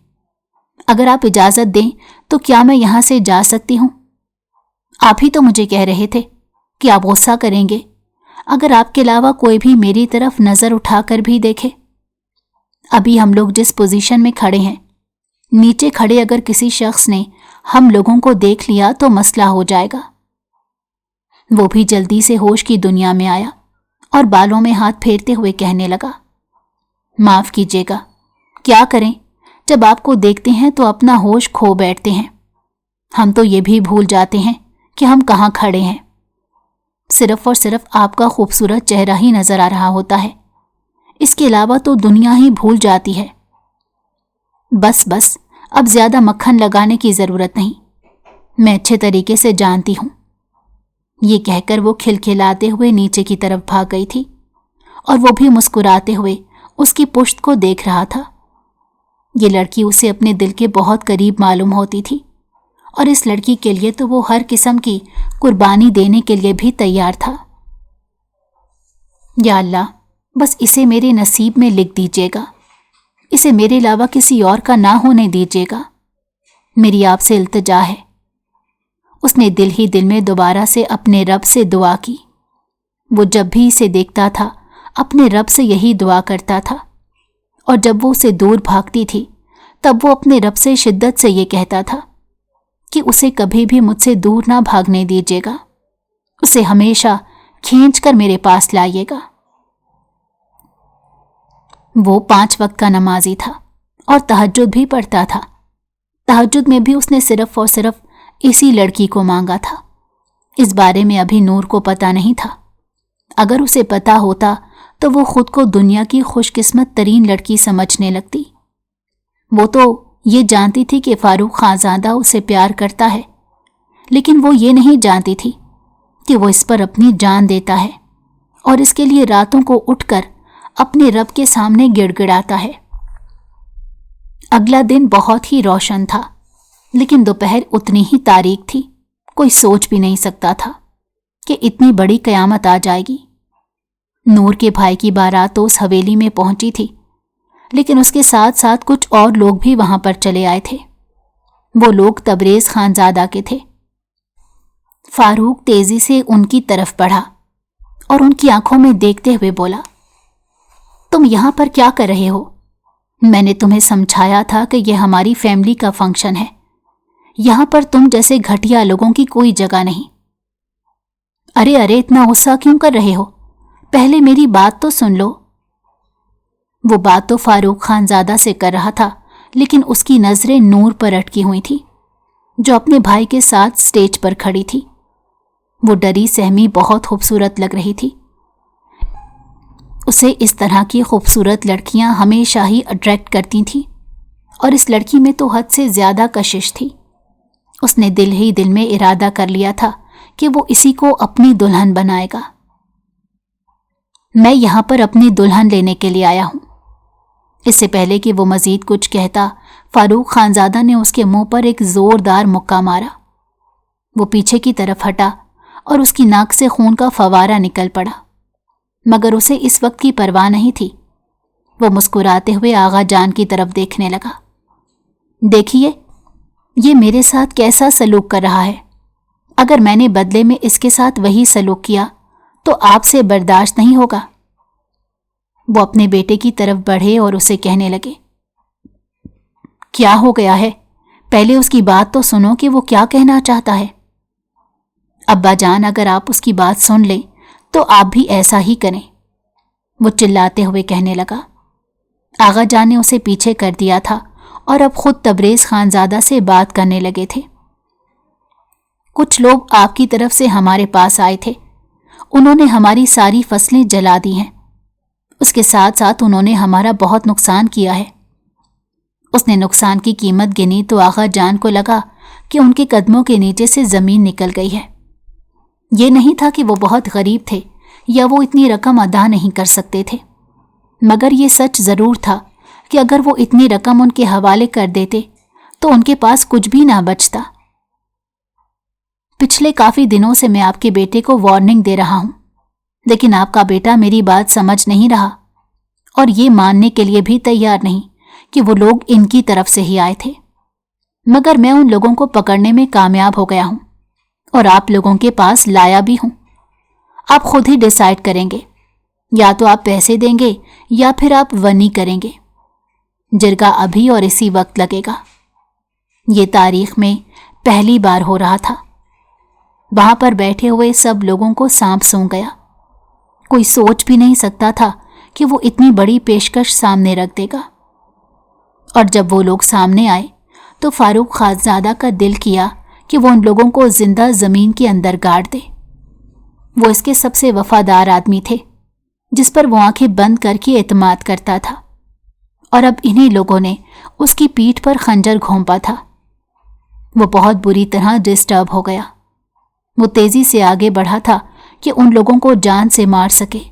अगर आप इजाजत दें तो क्या मैं यहां से जा सकती हूं? आप ही तो मुझे कह रहे थे कि आप गुस्सा करेंगे अगर आपके अलावा कोई भी मेरी तरफ नजर उठाकर भी देखे। अभी हम लोग जिस पोजीशन में खड़े हैं, नीचे खड़े अगर किसी शख्स ने हम लोगों को देख लिया तो मसला हो जाएगा। वो भी जल्दी से होश की दुनिया में आया और बालों में हाथ फेरते हुए कहने लगा, माफ कीजिएगा, क्या करें, जब आपको देखते हैं तो अपना होश खो बैठते हैं। हम तो ये भी भूल जाते हैं कि हम कहाँ खड़े हैं। सिर्फ और सिर्फ आपका खूबसूरत चेहरा ही नजर आ रहा होता है, इसके अलावा तो दुनिया ही भूल जाती है। बस बस, अब ज्यादा मक्खन लगाने की जरूरत नहीं, मैं अच्छे तरीके से जानती हूं। ये कहकर वो खिलखिलाते हुए नीचे की तरफ भाग गई थी और वो भी मुस्कुराते हुए उसकी पुश्त को देख रहा था। ये लड़की उसे अपने दिल के बहुत करीब मालूम होती थी और इस लड़की के लिए तो वो हर किस्म की कुर्बानी देने के लिए भी तैयार था। या अल्लाह, बस इसे मेरे नसीब में लिख दीजिएगा, इसे मेरे अलावा किसी और का ना होने दीजिएगा, मेरी आपसे इल्तिजा है। उसने दिल ही दिल में दोबारा से अपने रब से दुआ की। वो जब भी इसे देखता था अपने रब से यही दुआ करता था, और जब वो उसे दूर भागती थी तब वो अपने रब से शिद्दत से ये कहता था कि उसे कभी भी मुझसे दूर ना भागने दीजिएगा, उसे हमेशा खींचकर मेरे पास लाइएगा। वो 5 वक्त का नमाजी था और तहज्जुद भी पढ़ता था। तहज्जुद में भी उसने सिर्फ और सिर्फ इसी लड़की को मांगा था। इस बारे में अभी नूर को पता नहीं था। अगर उसे पता होता तो वो खुद को दुनिया की खुशकिस्मत तरीन लड़की समझने लगती। वो तो ये जानती थी कि फारूक खानजादा उसे प्यार करता है, लेकिन वो ये नहीं जानती थी कि वो इस पर अपनी जान देता है और इसके लिए रातों को उठकर अपने रब के सामने गिड़गिड़ाता है। अगला दिन बहुत ही रोशन था, लेकिन दोपहर उतनी ही तारीक थी। कोई सोच भी नहीं सकता था कि इतनी बड़ी कयामत आ जाएगी। नूर के भाई की बारात तो उस हवेली में पहुंची थी, लेकिन उसके साथ साथ कुछ और लोग भी वहां पर चले आए थे। वो लोग तबरेज खानजादा के थे। फारूक तेजी से उनकी तरफ बढ़ा और उनकी आंखों में देखते हुए बोला, तुम यहां पर क्या कर रहे हो? मैंने तुम्हें समझाया था कि यह हमारी फैमिली का फंक्शन है, यहां पर तुम जैसे घटिया लोगों की कोई जगह नहीं। अरे अरे, इतना गुस्सा क्यों कर रहे हो? पहले मेरी बात तो सुन लो। वो बात तो फारूक खानजादा से कर रहा था, लेकिन उसकी नजरें नूर पर अटकी हुई थी, जो अपने भाई के साथ स्टेज पर खड़ी थी। वो डरी सहमी बहुत खूबसूरत लग रही थी। उसे इस तरह की खूबसूरत लड़कियां हमेशा ही अट्रैक्ट करती थीं, और इस लड़की में तो हद से ज्यादा कशिश थी। उसने दिल ही दिल में इरादा कर लिया था कि वो इसी को अपनी दुल्हन बनाएगा। मैं यहां पर अपनी दुल्हन लेने के लिए आया हूं। इससे पहले कि वो मजीद कुछ कहता, फारूक खानजादा ने उसके मुंह पर एक जोरदार मुक्का मारा। वो पीछे की तरफ हटा और उसकी नाक से खून का फवारा निकल पड़ा, मगर उसे इस वक्त की परवाह नहीं थी। वो मुस्कुराते हुए आगा जान की तरफ देखने लगा। देखिए, ये मेरे साथ कैसा सलूक कर रहा है। अगर मैंने बदले में इसके साथ वही सलूक किया तो आपसे बर्दाश्त नहीं होगा। वो अपने बेटे की तरफ बढ़े और उसे कहने लगे, क्या हो गया है? पहले उसकी बात तो सुनो कि वो क्या कहना चाहता है। अब्बा जान, अगर आप उसकी बात सुन लें तो आप भी ऐसा ही करें, वो चिल्लाते हुए कहने लगा। आगा जान ने उसे पीछे कर दिया था और अब खुद तबरेज खानजादा से बात करने लगे थे। कुछ लोग आपकी तरफ से हमारे पास आए थे, उन्होंने हमारी सारी फसलें जला दी हैं। उसके साथ साथ उन्होंने हमारा बहुत नुकसान किया है। उसने नुकसान की कीमत गिनी तो आगा जान को लगा कि उनके कदमों के नीचे से जमीन निकल गई है। ये नहीं था कि वो बहुत गरीब थे या वो इतनी रकम अदा नहीं कर सकते थे, मगर ये सच जरूर था कि अगर वो इतनी रकम उनके हवाले कर देते तो उनके पास कुछ भी ना बचता। पिछले काफी दिनों से मैं आपके बेटे को वार्निंग दे रहा हूं, लेकिन आपका बेटा मेरी बात समझ नहीं रहा और ये मानने के लिए भी तैयार नहीं कि वो लोग इनकी तरफ से ही आए थे। मगर मैं उन लोगों को पकड़ने में कामयाब हो गया हूं और आप लोगों के पास लाया भी हूं। آپ خود ہی ڈیسائیڈ کریں گے، یا تو آپ پیسے دیں گے یا پھر آپ ونی کریں گے۔ جرگہ ابھی اور اسی وقت لگے گا۔ یہ تاریخ میں پہلی بار ہو رہا تھا۔ وہاں پر بیٹھے ہوئے سب لوگوں کو سانپ سونگھ گیا۔ کوئی سوچ بھی نہیں سکتا تھا کہ وہ اتنی بڑی پیشکش سامنے رکھ دے گا۔ اور جب وہ لوگ سامنے آئے تو فاروق خانزادہ کا دل کیا کہ وہ ان لوگوں کو زندہ زمین کے اندر گاڑ دے۔ وہ اس کے سب سے وفادار آدمی تھے، جس پر وہ آنکھیں بند کر کے اعتماد کرتا تھا، اور اب انہی لوگوں نے اس کی پیٹھ پر خنجر گھونپا تھا۔ وہ بہت بری طرح ڈسٹرب ہو گیا۔ وہ تیزی سے آگے بڑھا تھا کہ ان لوگوں کو جان سے مار سکے،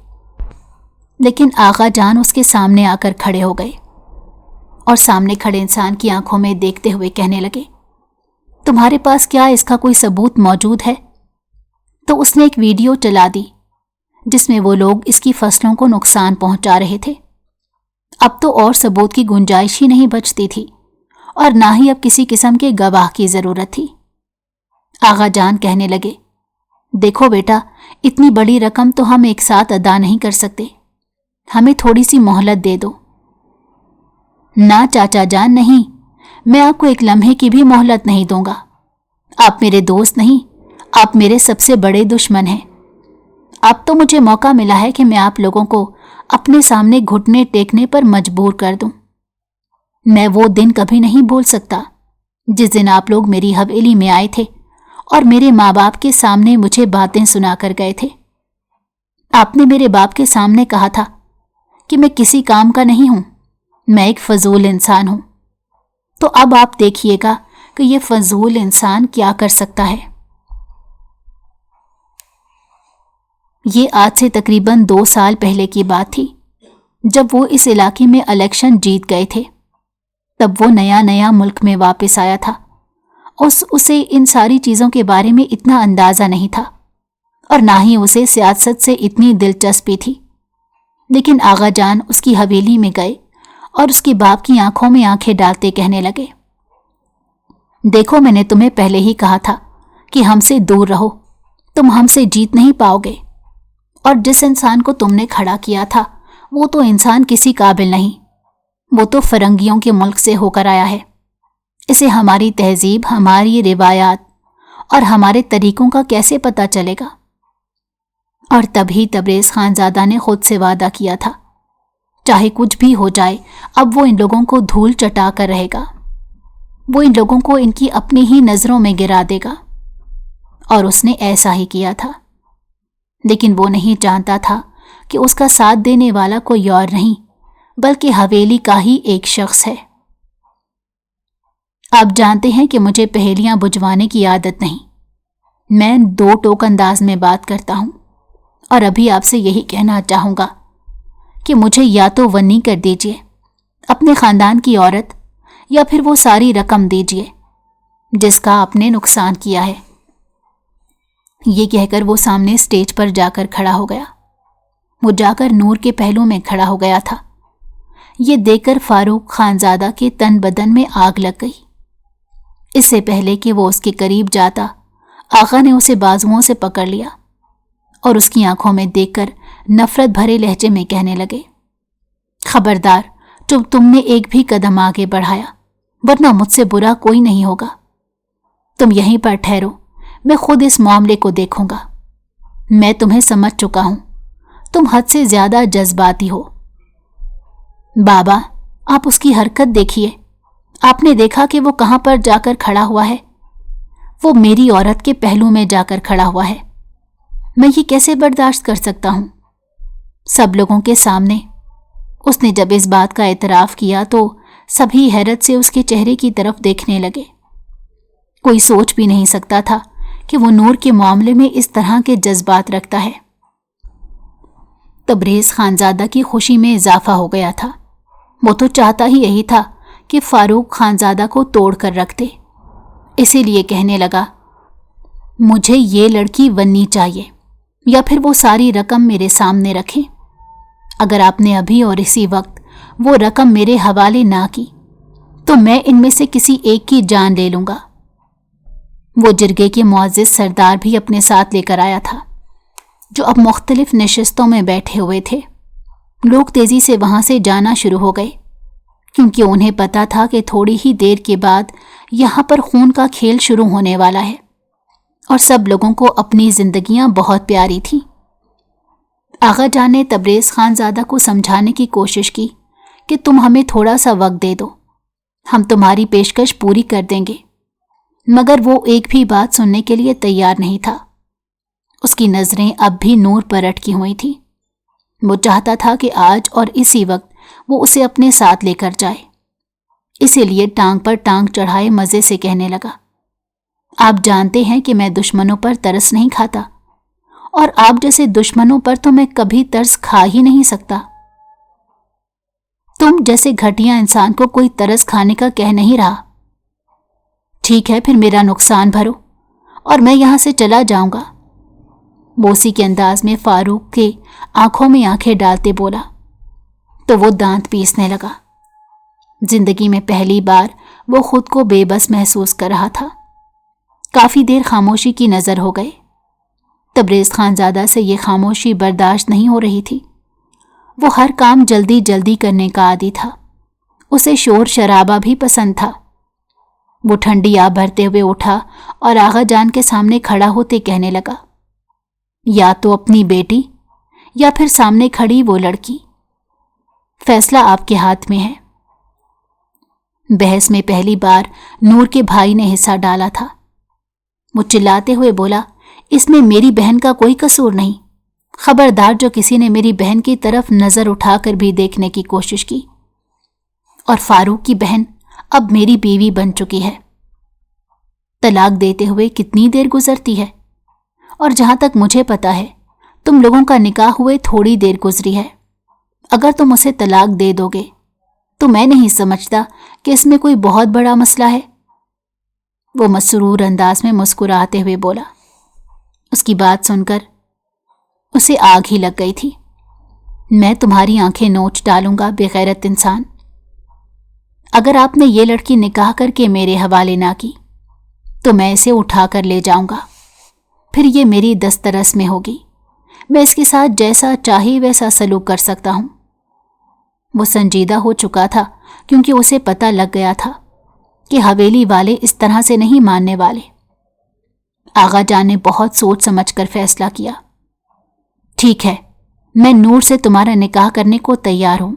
لیکن آغا جان اس کے سامنے آ کر کھڑے ہو گئے اور سامنے کھڑے انسان کی آنکھوں میں دیکھتے ہوئے کہنے لگے، تمہارے پاس کیا اس کا کوئی ثبوت موجود ہے؟ تو اس نے ایک ویڈیو چلا دی جس میں وہ لوگ اس کی فصلوں کو نقصان پہنچا رہے تھے۔ اب تو اور ثبوت کی گنجائش ہی نہیں بچتی تھی، اور نہ ہی اب کسی قسم کے گواہ کی ضرورت تھی۔ آغا جان کہنے لگے، دیکھو بیٹا، اتنی بڑی رقم تو ہم ایک ساتھ ادا نہیں کر سکتے، ہمیں تھوڑی سی مہلت دے دو۔ نہ چاچا جان، نہیں، میں آپ کو ایک لمحے کی بھی مہلت نہیں دوں گا۔ آپ میرے دوست نہیں، آپ میرے سب سے بڑے دشمن ہیں۔ اب تو مجھے موقع ملا ہے کہ میں آپ لوگوں کو اپنے سامنے گھٹنے ٹیکنے پر مجبور کر دوں۔ میں وہ دن کبھی نہیں بھول سکتا جس دن آپ لوگ میری حویلی میں آئے تھے اور میرے ماں باپ کے سامنے مجھے باتیں سنا کر گئے تھے۔ آپ نے میرے باپ کے سامنے کہا تھا کہ میں کسی کام کا نہیں ہوں، میں ایک فضول انسان ہوں۔ تو اب آپ دیکھیے گا کہ یہ فضول انسان کیا کر سکتا ہے۔ یہ آج سے تقریباً 2 سال پہلے کی بات تھی، جب وہ اس علاقے میں الیکشن جیت گئے تھے۔ تب وہ نیا ملک میں واپس آیا تھا۔ اسے ان ساری چیزوں کے بارے میں اتنا اندازہ نہیں تھا، اور نہ ہی اسے سیاست سے اتنی دلچسپی تھی۔ لیکن آغا جان اس کی حویلی میں گئے اور اس کے باپ کی آنکھوں میں آنکھیں ڈالتے کہنے لگے، دیکھو، میں نے تمہیں پہلے ہی کہا تھا کہ ہم سے دور رہو، تم ہم سے جیت نہیں پاؤ گے۔ اور جس انسان کو تم نے کھڑا کیا تھا وہ تو انسان کسی قابل نہیں، وہ تو فرنگیوں کے ملک سے ہو کر آیا ہے۔ اسے ہماری تہذیب، ہماری روایات اور ہمارے طریقوں کا کیسے پتہ چلے گا؟ اور تبھی تبریز خانزادہ نے خود سے وعدہ کیا تھا، چاہے کچھ بھی ہو جائے، اب وہ ان لوگوں کو دھول چٹا کر رہے گا، وہ ان لوگوں کو ان کی اپنی ہی نظروں میں گرا دے گا۔ اور اس نے ایسا ہی کیا تھا، لیکن وہ نہیں جانتا تھا کہ اس کا ساتھ دینے والا کوئی اور نہیں بلکہ حویلی کا ہی ایک شخص ہے۔ آپ جانتے ہیں کہ مجھے پہیلیاں بجھوانے کی عادت نہیں، میں 2 ٹوک انداز میں بات کرتا ہوں، اور ابھی آپ سے یہی کہنا چاہوں گا کہ مجھے یا تو ونی کر دیجئے اپنے خاندان کی عورت، یا پھر وہ ساری رقم دیجئے جس کا آپ نے نقصان کیا ہے۔ یہ کہہ کر وہ سامنے اسٹیج پر جا کر کھڑا ہو گیا۔ وہ جا کر نور کے پہلو میں کھڑا ہو گیا تھا۔ یہ دیکھ کر فاروق خانزادہ کے تن بدن میں آگ لگ گئی۔ اس سے پہلے کہ وہ اس کے قریب جاتا، آغا نے اسے بازوؤں سے پکڑ لیا اور اس کی آنکھوں میں دیکھ کر نفرت بھرے لہجے میں کہنے لگے، خبردار، تم نے ایک بھی قدم آگے بڑھایا ورنہ مجھ سے برا کوئی نہیں ہوگا۔ تم یہیں پر ٹھہرو، میں خود اس معاملے کو دیکھوں گا۔ میں تمہیں سمجھ چکا ہوں، تم حد سے زیادہ جذباتی ہو۔ بابا، آپ اس کی حرکت دیکھیے، آپ نے دیکھا کہ وہ کہاں پر جا کر کھڑا ہوا ہے؟ وہ میری عورت کے پہلو میں جا کر کھڑا ہوا ہے۔ میں یہ کیسے برداشت کر سکتا ہوں؟ سب لوگوں کے سامنے اس نے جب اس بات کا اعتراف کیا تو سبھی حیرت سے اس کے چہرے کی طرف دیکھنے لگے۔ کوئی سوچ بھی نہیں سکتا تھا کہ وہ نور کے معاملے میں اس طرح کے جذبات رکھتا ہے۔ تبریز خانزادہ کی خوشی میں اضافہ ہو گیا تھا۔ وہ تو چاہتا ہی یہی تھا کہ فاروق خانزادہ کو توڑ کر رکھ دے، اسی لیے کہنے لگا، مجھے یہ لڑکی ونی چاہیے، یا پھر وہ ساری رقم میرے سامنے رکھیں۔ اگر آپ نے ابھی اور اسی وقت وہ رقم میرے حوالے نہ کی تو میں ان میں سے کسی ایک کی جان لے لوں گا۔ وہ جرگے کے معزز سردار بھی اپنے ساتھ لے کر آیا تھا۔ جو اب مختلف نشستوں میں بیٹھے ہوئے تھے۔ لوگ تیزی سے وہاں سے جانا شروع ہو گئے، کیونکہ انہیں پتا تھا کہ تھوڑی ہی دیر کے بعد یہاں پر خون کا کھیل شروع ہونے والا ہے، اور سب لوگوں کو اپنی زندگیاں بہت پیاری تھیں۔ آغا جان نے تبریز خان زادہ کو سمجھانے کی کوشش کی کہ تم ہمیں تھوڑا سا وقت دے دو، ہم تمہاری پیشکش پوری کر دیں گے، مگر وہ ایک بھی بات سننے کے لیے تیار نہیں تھا۔ اس کی نظریں اب بھی نور پر اٹکی ہوئی تھیں۔ وہ چاہتا تھا کہ آج اور اسی وقت وہ اسے اپنے ساتھ لے کر جائے، اسی لیے ٹانگ پر ٹانگ چڑھائے مزے سے کہنے لگا، آپ جانتے ہیں کہ میں دشمنوں پر ترس نہیں کھاتا، اور آپ جیسے دشمنوں پر تو میں کبھی ترس کھا ہی نہیں سکتا۔ تم جیسے گھٹیا انسان کو کوئی ترس کھانے کا کہہ نہیں رہا۔ ٹھیک ہے، پھر میرا نقصان بھرو اور میں یہاں سے چلا جاؤں گا، بوسی کے انداز میں فاروق کے آنکھوں میں آنکھیں ڈالتے بولا، تو وہ دانت پیسنے لگا۔ زندگی میں پہلی بار وہ خود کو بے بس محسوس کر رہا تھا۔ کافی دیر خاموشی کی نظر ہو گئے۔ تبریز خان زادہ سے یہ خاموشی برداشت نہیں ہو رہی تھی۔ وہ ہر کام جلدی جلدی کرنے کا عادی تھا، اسے شور شرابہ بھی پسند تھا۔ وہ ٹھنڈی آب بھرتے ہوئے اٹھا اور آغا جان کے سامنے کھڑا ہوتے کہنے لگا، یا تو اپنی بیٹی یا پھر سامنے کھڑی وہ لڑکی، فیصلہ آپ کے ہاتھ میں ہے۔ بحث میں پہلی بار نور کے بھائی نے حصہ ڈالا تھا۔ وہ چلاتے ہوئے بولا، اس میں میری بہن کا کوئی قصور نہیں، خبردار جو کسی نے میری بہن کی طرف نظر اٹھا کر بھی دیکھنے کی کوشش کی، اور فاروق کی بہن اب میری بیوی بن چکی ہے۔ طلاق دیتے ہوئے کتنی دیر گزرتی ہے، اور جہاں تک مجھے پتا ہے تم لوگوں کا نکاح ہوئے تھوڑی دیر گزری ہے۔ اگر تم اسے طلاق دے دو گے تو میں نہیں سمجھتا کہ اس میں کوئی بہت بڑا مسئلہ ہے۔ وہ مسرور انداز میں مسکراتے ہوئے بولا۔ اس کی بات سن کر اسے آگ ہی لگ گئی تھی۔ میں تمہاری آنکھیں نوچ ڈالوں گا بے غیرت انسان۔ اگر آپ نے یہ لڑکی نکاح کر کے میرے حوالے نہ کی تو میں اسے اٹھا کر لے جاؤں گا، پھر یہ میری دسترس میں ہوگی، میں اس کے ساتھ جیسا چاہے ویسا سلوک کر سکتا ہوں۔ وہ سنجیدہ ہو چکا تھا، کیونکہ اسے پتہ لگ گیا تھا کہ حویلی والے اس طرح سے نہیں ماننے والے۔ آغا جان نے بہت سوچ سمجھ کر فیصلہ کیا، ٹھیک ہے، میں نور سے تمہارا نکاح کرنے کو تیار ہوں،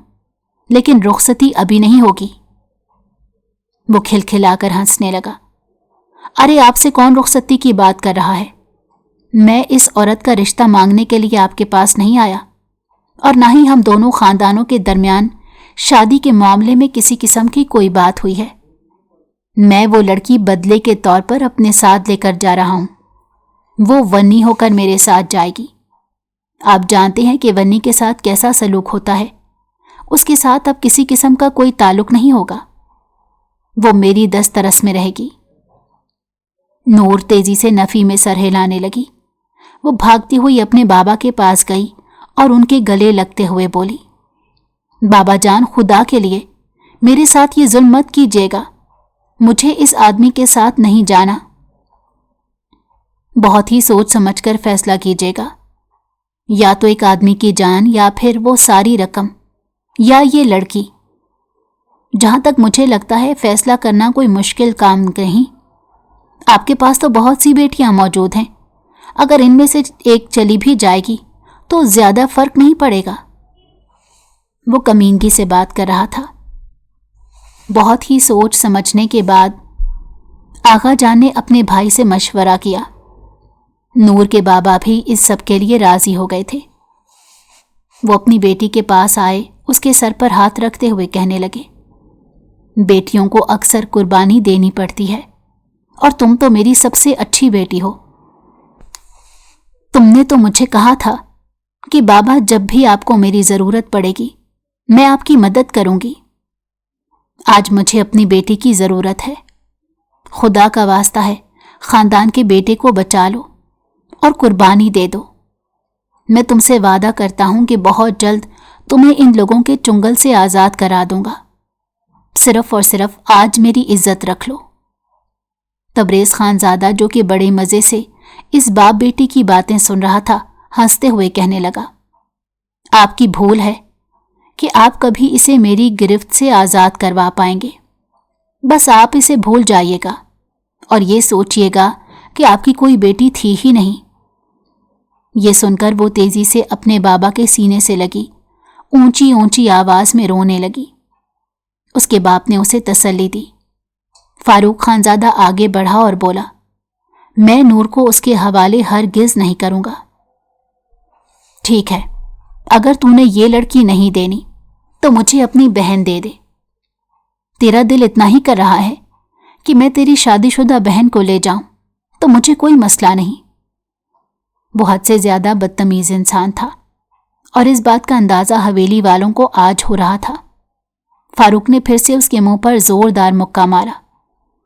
لیکن رخصتی ابھی نہیں ہوگی۔ وہ کھلکھلا کر ہنسنے لگا، ارے آپ سے کون رخصتی کی بات کر رہا ہے؟ میں اس عورت کا رشتہ مانگنے کے لیے آپ کے پاس نہیں آیا، اور نہ ہی ہم دونوں خاندانوں کے درمیان شادی کے معاملے میں کسی قسم کی کوئی بات ہوئی ہے۔ میں وہ لڑکی بدلے کے طور پر اپنے ساتھ لے کر جا رہا ہوں، وہ ونی ہو کر میرے ساتھ جائے گی۔ آپ جانتے ہیں کہ ونی کے ساتھ کیسا سلوک ہوتا ہے، اس کے ساتھ اب کسی قسم کا کوئی تعلق نہیں ہوگا، وہ میری دسترس میں رہے گی۔ نور تیزی سے نفی میں سر ہلانے لگی۔ وہ بھاگتی ہوئی اپنے بابا کے پاس گئی اور ان کے گلے لگتے ہوئے بولی، بابا جان، خدا کے لیے میرے ساتھ یہ ظلم مت کیجیے گا، مجھے اس آدمی کے ساتھ نہیں جانا۔ بہت ہی سوچ سمجھ کر فیصلہ کیجیے گا، یا تو ایک آدمی کی جان، یا پھر وہ ساری رقم، یا یہ لڑکی۔ جہاں تک مجھے لگتا ہے فیصلہ کرنا کوئی مشکل کام نہیں۔ آپ کے پاس تو بہت سی بیٹیاں موجود ہیں، اگر ان میں سے ایک چلی بھی جائے گی تو زیادہ فرق نہیں پڑے گا۔ وہ کمینگی سے بات کر رہا تھا۔ بہت ہی سوچ سمجھنے کے بعد آغا جان نے اپنے بھائی سے مشورہ کیا۔ نور کے بابا بھی اس سب کے لیے راضی ہو گئے تھے۔ وہ اپنی بیٹی کے پاس آئے، اس کے سر پر ہاتھ رکھتے ہوئے کہنے لگے، بیٹیوں کو اکثر قربانی دینی پڑتی ہے، اور تم تو میری سب سے اچھی بیٹی ہو۔ تم نے تو مجھے کہا تھا کہ بابا جب بھی آپ کو میری ضرورت پڑے گی میں آپ کی مدد کروں گی۔ آج مجھے اپنی بیٹی کی ضرورت ہے، خدا کا واسطہ ہے خاندان کے بیٹے کو بچا لو اور قربانی دے دو۔ میں تم سے وعدہ کرتا ہوں کہ بہت جلد تمہیں ان لوگوں کے چنگل سے آزاد کرا دوں گا، صرف اور صرف آج میری عزت رکھ لو۔ تبریز خان زادہ، جو کہ بڑے مزے سے اس باپ بیٹی کی باتیں سن رہا تھا، ہنستے ہوئے کہنے لگا، آپ کی بھول ہے کہ آپ کبھی اسے میری گرفت سے آزاد کروا پائیں گے۔ بس آپ اسے بھول جائیے گا اور یہ سوچئے گا کہ آپ کی کوئی بیٹی تھی ہی نہیں۔ یہ سن کر وہ تیزی سے اپنے بابا کے سینے سے لگی، اونچی اونچی آواز میں رونے لگی۔ اس کے باپ نے اسے تسلی دی۔ فاروق خانزادہ آگے بڑھا اور بولا، میں نور کو اس کے حوالے ہرگز نہیں کروں گا۔ ٹھیک ہے، اگر تو نے یہ لڑکی نہیں دینی تو مجھے اپنی بہن دے دے۔ تیرا دل اتنا ہی کر رہا ہے کہ میں تیری شادی شدہ بہن کو لے جاؤں تو مجھے کوئی مسئلہ نہیں۔ وہ حد سے زیادہ بدتمیز انسان تھا اور اس بات کا اندازہ حویلی والوں کو آج ہو رہا تھا۔ فاروق نے پھر سے اس کے منہ پر زوردار مکہ مارا،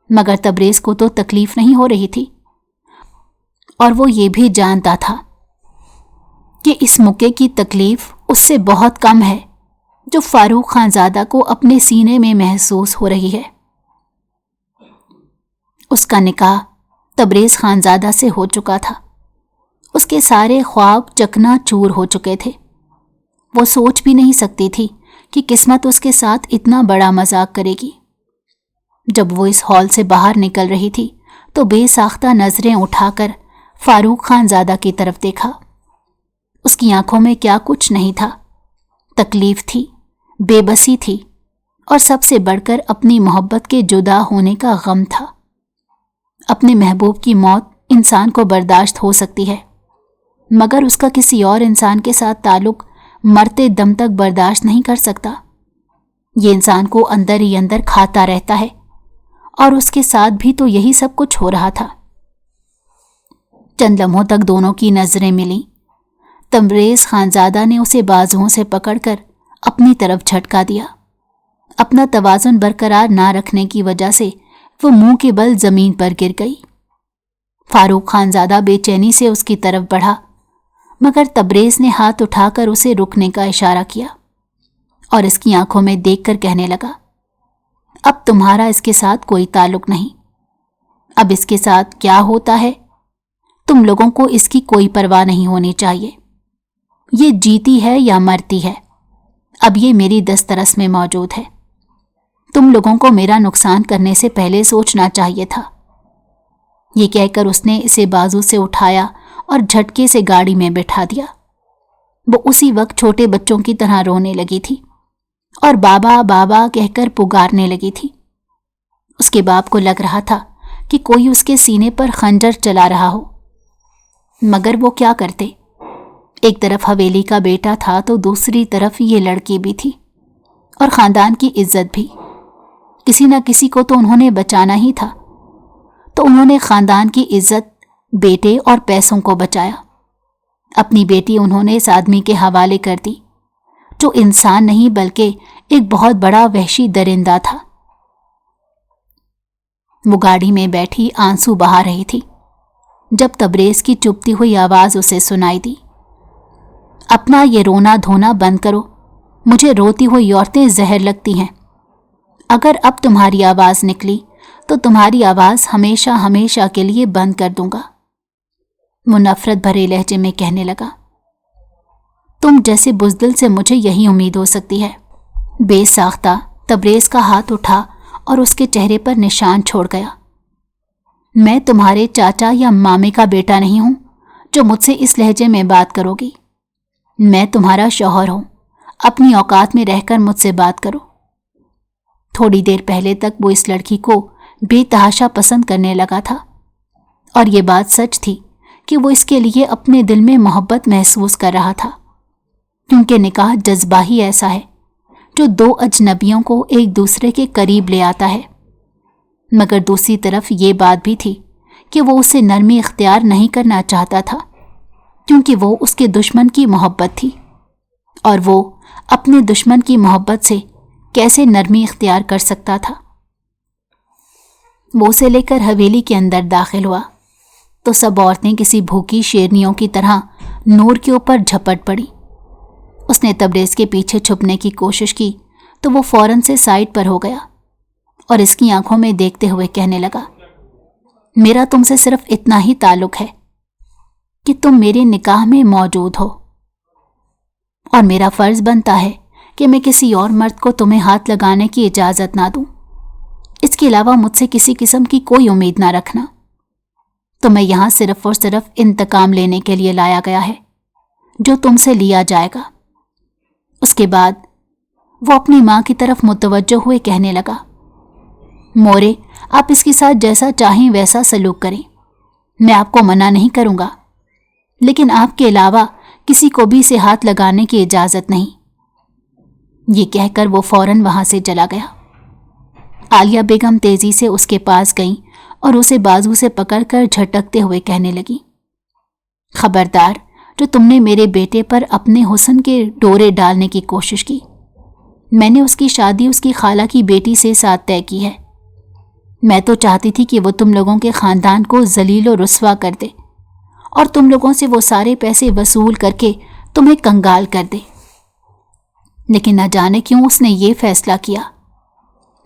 مگر تبریز کو تو تکلیف نہیں ہو رہی تھی، اور وہ یہ بھی جانتا تھا کہ اس مکے کی تکلیف اس سے بہت کم ہے جو فاروق خانزادہ کو اپنے سینے میں محسوس ہو رہی ہے۔ اس کا نکاح تبریز خانزادہ سے ہو چکا تھا۔ اس کے سارے خواب چکنا چور ہو چکے تھے۔ وہ سوچ بھی نہیں سکتی تھی کہ قسمت اس کے ساتھ اتنا بڑا مذاق کرے گی۔ جب وہ اس ہال سے باہر نکل رہی تھی تو بے ساختہ نظریں اٹھا کر فاروق خانزادہ کی طرف دیکھا۔ اس کی آنکھوں میں کیا کچھ نہیں تھا، تکلیف تھی، بے بسی تھی، اور سب سے بڑھ کر اپنی محبت کے جدا ہونے کا غم تھا۔ اپنے محبوب کی موت انسان کو برداشت ہو سکتی ہے، مگر اس کا کسی اور انسان کے ساتھ تعلق مرتے دم تک برداشت نہیں کر سکتا۔ یہ انسان کو اندر ہی اندر کھاتا رہتا ہے، اور اس کے ساتھ بھی تو یہی سب کچھ ہو رہا تھا۔ چند لمحوں تک دونوں کی نظریں ملیں۔ تبریز خانزادہ نے اسے بازوؤں سے پکڑ کر اپنی طرف جھٹکا دیا۔ اپنا توازن برقرار نہ رکھنے کی وجہ سے وہ منہ کے بل زمین پر گر گئی۔ فاروق خانزادہ بے چینی سے اس کی طرف بڑھا، مگر تبریز نے ہاتھ اٹھا کر اسے رکنے کا اشارہ کیا اور اس کی آنکھوں میں دیکھ کر کہنے لگا، اب تمہارا اس کے ساتھ کوئی تعلق نہیں۔ اب اس کے ساتھ کیا ہوتا ہے تم لوگوں کو اس کی کوئی پرواہ نہیں ہونی چاہیے۔ یہ جیتی ہے یا مرتی ہے، اب یہ میری دسترس میں موجود ہے۔ تم لوگوں کو میرا نقصان کرنے سے پہلے سوچنا چاہیے تھا۔ یہ کہہ کر اس نے اسے بازو سے اٹھایا اور جھٹکے سے گاڑی میں بٹھا دیا۔ وہ اسی وقت چھوٹے بچوں کی طرح رونے لگی تھی اور بابا بابا کہہ کر پکارنے لگی تھی۔ اس کے باپ کو لگ رہا تھا کہ کوئی اس کے سینے پر خنجر چلا رہا ہو، مگر وہ کیا کرتے؟ ایک طرف حویلی کا بیٹا تھا تو دوسری طرف یہ لڑکی بھی تھی، اور خاندان کی عزت بھی۔ کسی نہ کسی کو تو انہوں نے بچانا ہی تھا، تو انہوں نے خاندان کی عزت، بیٹے اور پیسوں کو بچایا۔ اپنی بیٹی انہوں نے اس آدمی کے حوالے کر دی جو انسان نہیں بلکہ ایک بہت بڑا وحشی درندہ تھا۔ وہ گاڑی میں بیٹھی آنسو بہا رہی تھی جب تبریز کی چپتی ہوئی آواز اسے سنائی دی، اپنا یہ رونا دھونا بند کرو، مجھے روتی ہوئی عورتیں زہر لگتی ہیں۔ اگر اب تمہاری آواز نکلی تو تمہاری آواز ہمیشہ ہمیشہ کے لیے بند کر دوں گا۔ وہ نفرت بھرے لہجے میں کہنے لگا، تم جیسے بزدل سے مجھے یہی امید ہو سکتی ہے۔ بے ساختہ تبریز کا ہاتھ اٹھا اور اس کے چہرے پر نشان چھوڑ گیا۔ میں تمہارے چاچا یا مامے کا بیٹا نہیں ہوں جو مجھ سے اس لہجے میں بات کرو گی۔ میں تمہارا شوہر ہوں، اپنی اوقات میں رہ کر مجھ سے بات کرو۔ تھوڑی دیر پہلے تک وہ اس لڑکی کو بے تحاشا پسند کرنے لگا تھا، اور یہ بات سچ تھی کہ وہ اس کے لیے اپنے دل میں محبت محسوس کر رہا تھا، کیونکہ نکاح جذبہ ہی ایسا ہے جو دو اجنبیوں کو ایک دوسرے کے قریب لے آتا ہے۔ مگر دوسری طرف یہ بات بھی تھی کہ وہ اسے نرمی اختیار نہیں کرنا چاہتا تھا، کیونکہ وہ اس کے دشمن کی محبت تھی، اور وہ اپنے دشمن کی محبت سے کیسے نرمی اختیار کر سکتا تھا۔ وہ اسے لے کر حویلی کے اندر داخل ہوا تو سب عورتیں کسی بھوکی شیرنیوں کی طرح نور کے اوپر جھپٹ پڑی۔ اس نے تبریز کے پیچھے چھپنے کی کوشش کی تو وہ فوراً سے سائڈ پر ہو گیا اور اس کی آنکھوں میں دیکھتے ہوئے کہنے لگا، میرا تم سے صرف اتنا ہی تعلق ہے، کہ تم میرے نکاح میں موجود ہو، اور میرا فرض بنتا ہے کہ میں کسی اور مرد کو تمہیں ہاتھ لگانے کی اجازت نہ دوں۔ اس کے علاوہ مجھ سے کسی قسم کی کوئی امید نہ رکھنا۔ تمہیں یہاں صرف اور صرف انتقام لینے کے لیے لایا گیا ہے، جو تم سے لیا جائے گا۔ اس کے بعد وہ اپنی ماں کی طرف متوجہ ہوئے کہنے لگا، مورے، آپ اس کے ساتھ جیسا چاہیں ویسا سلوک کریں، میں آپ کو منع نہیں کروں گا، لیکن آپ کے علاوہ کسی کو بھی اسے ہاتھ لگانے کی اجازت نہیں۔ یہ کہہ کر وہ فوراً وہاں سے چلا گیا۔ عالیہ بیگم تیزی سے اس کے پاس گئیں اور اسے بازو سے پکڑ کر جھٹکتے ہوئے کہنے لگی، خبردار، جو تم نے میرے بیٹے پر اپنے حسن کے ڈورے ڈالنے کی کوشش کی۔ میں نے اس کی شادی اس کی خالہ کی بیٹی سے ساتھ طے کی ہے۔ میں تو چاہتی تھی کہ وہ تم لوگوں کے خاندان کو ذلیل و رسوا کر دے اور تم لوگوں سے وہ سارے پیسے وصول کر کے تمہیں کنگال کر دے، لیکن نہ جانے کیوں اس نے یہ فیصلہ کیا۔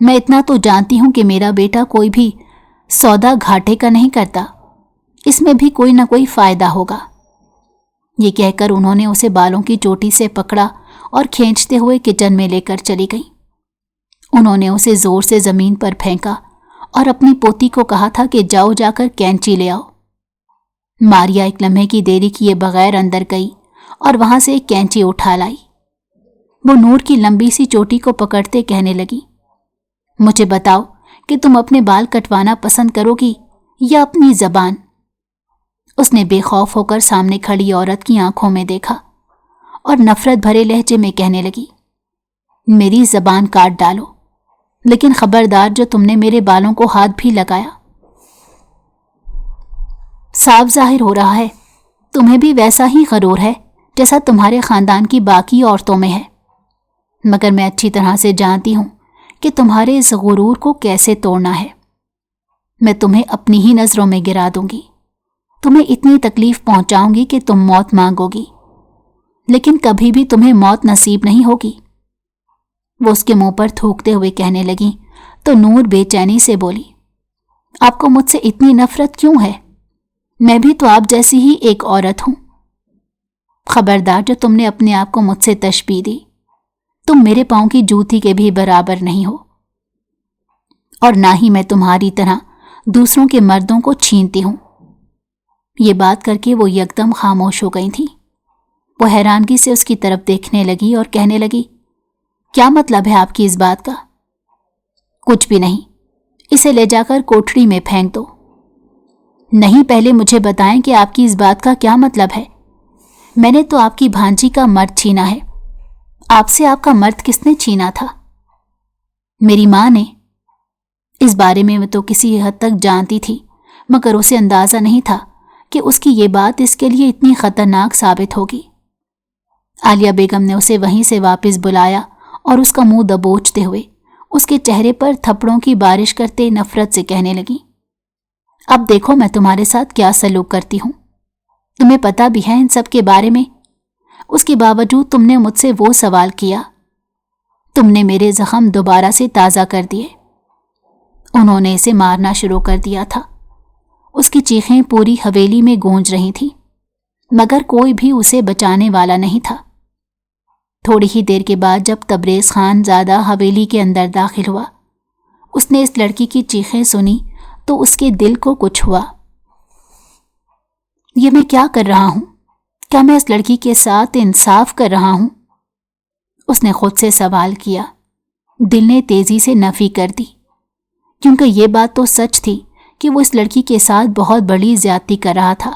میں اتنا تو جانتی ہوں کہ میرا بیٹا کوئی بھی سودا گھاٹے کا نہیں کرتا، اس میں بھی کوئی نہ کوئی فائدہ ہوگا۔ یہ کہہ کر انہوں نے اسے بالوں کی چوٹی سے پکڑا اور کھینچتے ہوئے کچن میں لے کر چلی گئیں۔ انہوں نے اسے زور سے زمین پر پھینکا اور اپنی پوتی کو کہا تھا کہ جاؤ جا کر کینچی لے آؤ۔ ماریا ایک لمحے کی دیری کیے بغیر اندر گئی اور وہاں سے ایک کینچی اٹھا لائی۔ وہ نور کی لمبی سی چوٹی کو پکڑتے کہنے لگی، مجھے بتاؤ کہ تم اپنے بال کٹوانا پسند کرو گی یا اپنی زبان؟ اس نے بے خوف ہو کر سامنے کھڑی عورت کی آنکھوں میں دیکھا اور نفرت بھرے لہجے میں کہنے لگی، میری زبان کاٹ ڈالو، لیکن خبردار جو تم نے میرے بالوں کو ہاتھ بھی لگایا۔ صاف ظاہر ہو رہا ہے تمہیں بھی ویسا ہی غرور ہے جیسا تمہارے خاندان کی باقی عورتوں میں ہے، مگر میں اچھی طرح سے جانتی ہوں کہ تمہارے اس غرور کو کیسے توڑنا ہے۔ میں تمہیں اپنی ہی نظروں میں گرا دوں گی، تمہیں اتنی تکلیف پہنچاؤں گی کہ تم موت مانگو گی، لیکن کبھی بھی تمہیں موت نصیب نہیں ہوگی۔ وہ اس کے منہ پر تھوکتے ہوئے کہنے لگی تو نور بے چینی سے بولی، آپ کو مجھ سے اتنی نفرت کیوں ہے؟ میں بھی تو آپ جیسی ہی ایک عورت ہوں۔ خبردار جو تم نے اپنے آپ کو مجھ سے تشبیہ دی، تم میرے پاؤں کی جوتی کے بھی برابر نہیں ہو، اور نہ ہی میں تمہاری طرح دوسروں کے مردوں کو چھینتی ہوں۔ یہ بات کر کے وہ یکدم خاموش ہو گئی تھی۔ وہ حیرانگی سے اس کی طرف دیکھنے لگی اور کہنے لگی، کیا مطلب ہے آپ کی اس بات کا؟ کچھ بھی نہیں، اسے لے جا کر کوٹھڑی میں پھینک دو۔ نہیں، پہلے مجھے بتائیں کہ آپ کی اس بات کا کیا مطلب ہے؟ میں نے تو آپ کی بھانجی کا مرد چھینا ہے۔ آپ سے آپ کا مرد کس نے چھینا تھا؟ میری ماں نے۔ اس بارے میں تو کسی حد تک جانتی تھی، مگر اسے اندازہ نہیں تھا کہ اس کی یہ بات اس کے لیے اتنی خطرناک ثابت ہوگی۔ عالیہ بیگم نے اسے وہیں سے واپس بلایا اور اس کا منہ دبوچتے ہوئے اس کے چہرے پر تھپڑوں کی بارش کرتے نفرت سے کہنے لگی، اب دیکھو میں تمہارے ساتھ کیا سلوک کرتی ہوں۔ تمہیں پتہ بھی ہے ان سب کے بارے میں، اس کے باوجود تم نے مجھ سے وہ سوال کیا۔ تم نے میرے زخم دوبارہ سے تازہ کر دیے۔ انہوں نے اسے مارنا شروع کر دیا تھا۔ اس کی چیخیں پوری حویلی میں گونج رہی تھیں، مگر کوئی بھی اسے بچانے والا نہیں تھا۔ تھوڑی ہی دیر کے بعد جب تبریز خان زادہ حویلی کے اندر داخل ہوا، اس نے اس لڑکی کی چیخیں سنی تو اس کے دل کو کچھ ہوا۔ یہ میں کیا کر رہا ہوں؟ کیا میں اس لڑکی کے ساتھ انصاف کر رہا ہوں؟ اس نے خود سے سوال کیا۔ دل نے تیزی سے نفی کر دی، کیونکہ یہ بات تو سچ تھی کہ وہ اس لڑکی کے ساتھ بہت بڑی زیادتی کر رہا تھا۔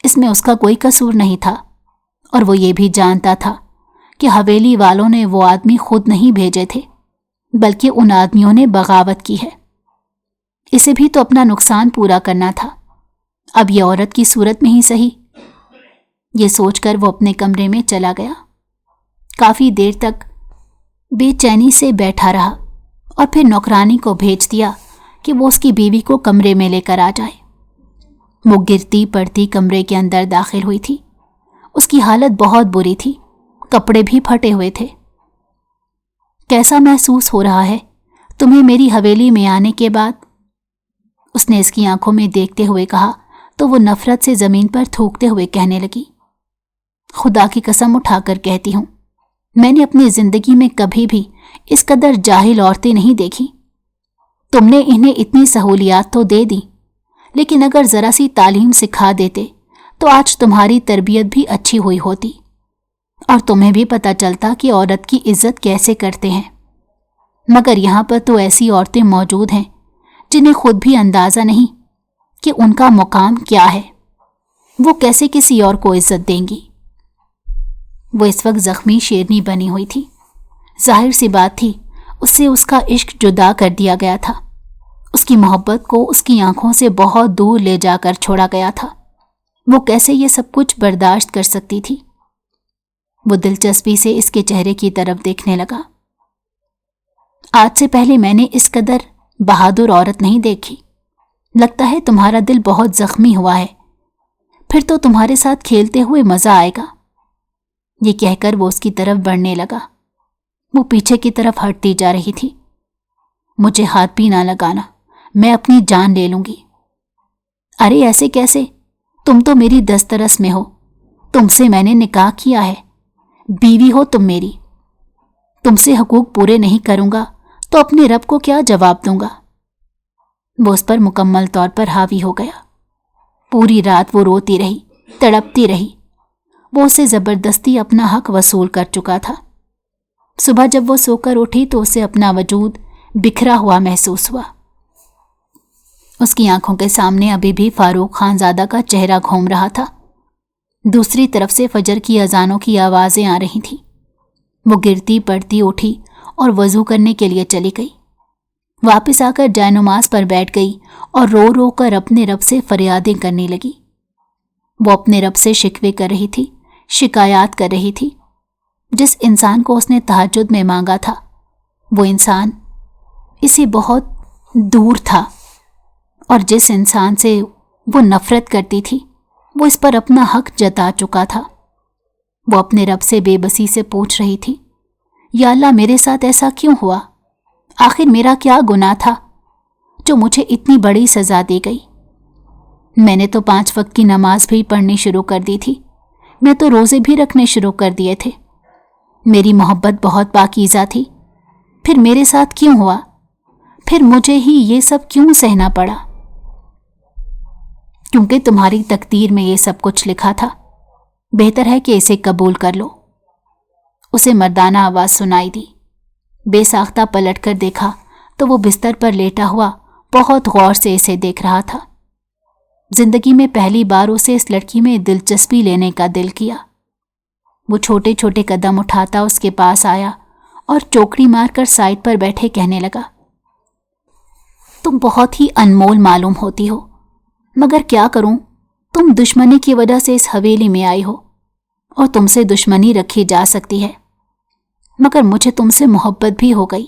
اس میں اس کا کوئی قصور نہیں تھا، اور وہ یہ بھی جانتا تھا کہ حویلی والوں نے وہ آدمی خود نہیں بھیجے تھے، بلکہ ان آدمیوں نے بغاوت کی ہے۔ اسے بھی تو اپنا نقصان پورا کرنا تھا، اب یہ عورت کی صورت میں ہی صحیح۔ یہ سوچ کر وہ اپنے کمرے میں چلا گیا۔ کافی دیر تک بے چینی سے بیٹھا رہا اور پھر نوکرانی کو بھیج دیا کہ وہ اس کی بیوی کو کمرے میں لے کر آ جائے۔ وہ گرتی پڑتی کمرے کے اندر داخل ہوئی تھی۔ اس کی حالت بہت بری تھی، کپڑے بھی پھٹے ہوئے تھے۔ کیسا محسوس ہو رہا ہے تمہیں میری حویلی میں آنے کے بعد؟ اس نے اس کی آنکھوں میں دیکھتے ہوئے کہا तो वो नफरत से जमीन पर थूकते हुए कहने लगी, खुदा की कसम उठाकर कहती हूं, मैंने अपनी जिंदगी में कभी भी इस कदर जाहिल औरतें नहीं देखी। तुमने इन्हें इतनी सहूलियात तो दे दी, लेकिन अगर जरा सी तालीम सिखा देते तो आज तुम्हारी तरबियत भी अच्छी हुई होती और तुम्हें भी पता चलता कि औरत की इज्जत कैसे करते हैं। मगर यहाँ पर तो ऐसी औरतें मौजूद हैं जिन्हें खुद भी अंदाज़ा नहीं कि उनका मुकाम क्या है, वो कैसे किसी और को इज्जत देंगी। वो इस वक्त जख्मी शेरनी बनी हुई थी। जाहिर सी बात थी, उससे उसका इश्क जुदा कर दिया गया था। उसकी मोहब्बत को उसकी आंखों से बहुत दूर ले जाकर छोड़ा गया था। वो कैसे ये सब कुछ बर्दाश्त कर सकती थी। वो दिलचस्पी से इसके चेहरे की तरफ देखने लगा। आज से पहले मैंने इस कदर बहादुर औरत नहीं देखी। लगता है तुम्हारा दिल बहुत जख्मी हुआ है, फिर तो तुम्हारे साथ खेलते हुए मजा आएगा। ये कहकर वो उसकी तरफ बढ़ने लगा। वो पीछे की तरफ हटती जा रही थी। मुझे हाथ भी ना लगाना, मैं अपनी जान ले लूंगी। अरे ऐसे कैसे, तुम तो मेरी दस्तरस में हो, तुमसे मैंने निकाह किया है, बीवी हो तुम मेरी। तुमसे हकूक पूरे नहीं करूंगा तो अपने रब को क्या जवाब दूंगा। वो उस पर मुकम्मल तौर पर हावी हो गया। पूरी रात वो रोती रही, तड़पती रही। वो उसे जबरदस्ती अपना हक वसूल कर चुका था। सुबह जब वो सोकर उठी तो उसे अपना वजूद बिखरा हुआ महसूस हुआ। उसकी आंखों के सामने अभी भी फारूक खानजादा का चेहरा घूम रहा था। दूसरी तरफ से फजर की अजानों की आवाज़ें आ रही थीं। वो गिरती पड़ती उठी और वज़ू करने के लिए चली गई। वापस आकर जायनमाज पर बैठ गई और रो रो कर अपने रब से फरियादें करने लगी। वो अपने रब से शिकवे कर रही थी, शिकायत कर रही थी। जिस इंसान को उसने तहज्जुद में मांगा था, वो इंसान इसे बहुत दूर था, और जिस इंसान से वो नफरत करती थी वो इस पर अपना हक जता चुका था। वो अपने रब से बेबसी से पूछ रही थी, या अल्लाह मेरे साथ ऐसा क्यों हुआ? आखिर मेरा क्या गुनाह था जो मुझे इतनी बड़ी सज़ा दी गई? मैंने तो 5 वक्त की नमाज भी पढ़नी शुरू कर दी थी, मैं तो रोज़े भी रखने शुरू कर दिए थे। मेरी मोहब्बत बहुत पाकीज़ा थी, फिर मेरे साथ क्यों हुआ? फिर मुझे ही ये सब क्यों सहना पड़ा? क्योंकि तुम्हारी तकदीर में ये सब कुछ लिखा था। बेहतर है कि इसे कबूल कर लो। उसे मर्दाना आवाज़ सुनाई दी। बेसाख्ता पलटकर देखा तो वो बिस्तर पर लेटा हुआ बहुत गौर से इसे देख रहा था। जिंदगी में पहली बार उसे इस लड़की में दिलचस्पी लेने का दिल किया। वो छोटे छोटे कदम उठाता उसके पास आया और चौकड़ी मारकर साइड पर बैठे कहने लगा, तुम बहुत ही अनमोल मालूम होती हो, मगर क्या करूं, तुम दुश्मनी की वजह से इस हवेली में आई हो और तुमसे दुश्मनी रखी जा सकती है। मगर मुझे तुमसे मोहब्बत भी हो गई,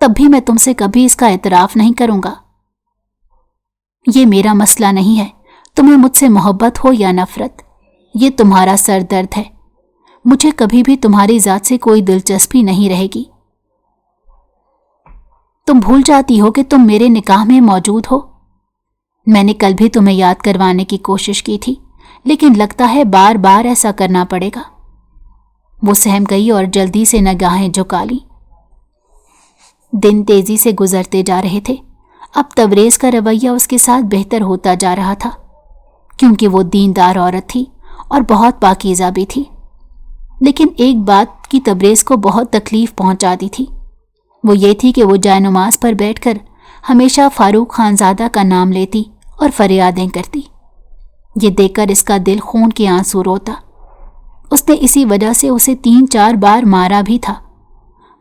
तब भी मैं तुमसे कभी इसका एतराफ़ नहीं करूंगा। ये मेरा मसला नहीं है, तुम्हें मुझसे मोहब्बत हो या नफरत, ये तुम्हारा सर दर्द है। मुझे कभी भी तुम्हारी ज़ात से कोई दिलचस्पी नहीं रहेगी। तुम भूल जाती हो कि तुम मेरे निकाह में मौजूद हो। मैंने कल भी तुम्हें याद करवाने की कोशिश की थी, लेकिन लगता है बार बार ऐसा करना पड़ेगा। वो सहम गई और जल्दी से निगाहें झुका ली। दिन तेजी से गुजरते जा रहे थे। अब तबरेज़ का रवैया उसके साथ बेहतर होता जा रहा था, क्योंकि वो दीनदार औरत थी और बहुत पाकीज़ा भी थी। लेकिन एक बात की तबरेज़ को बहुत तकलीफ़ पहुंचाती थी। वो ये थी कि वो जायनमाज पर बैठकर हमेशा फारूक खानजादा का नाम लेती और फरियादें करती। ये देखकर इसका दिल खून के आंसू रोता। उसने इसी वजह से उसे 3-4 बार मारा भी था,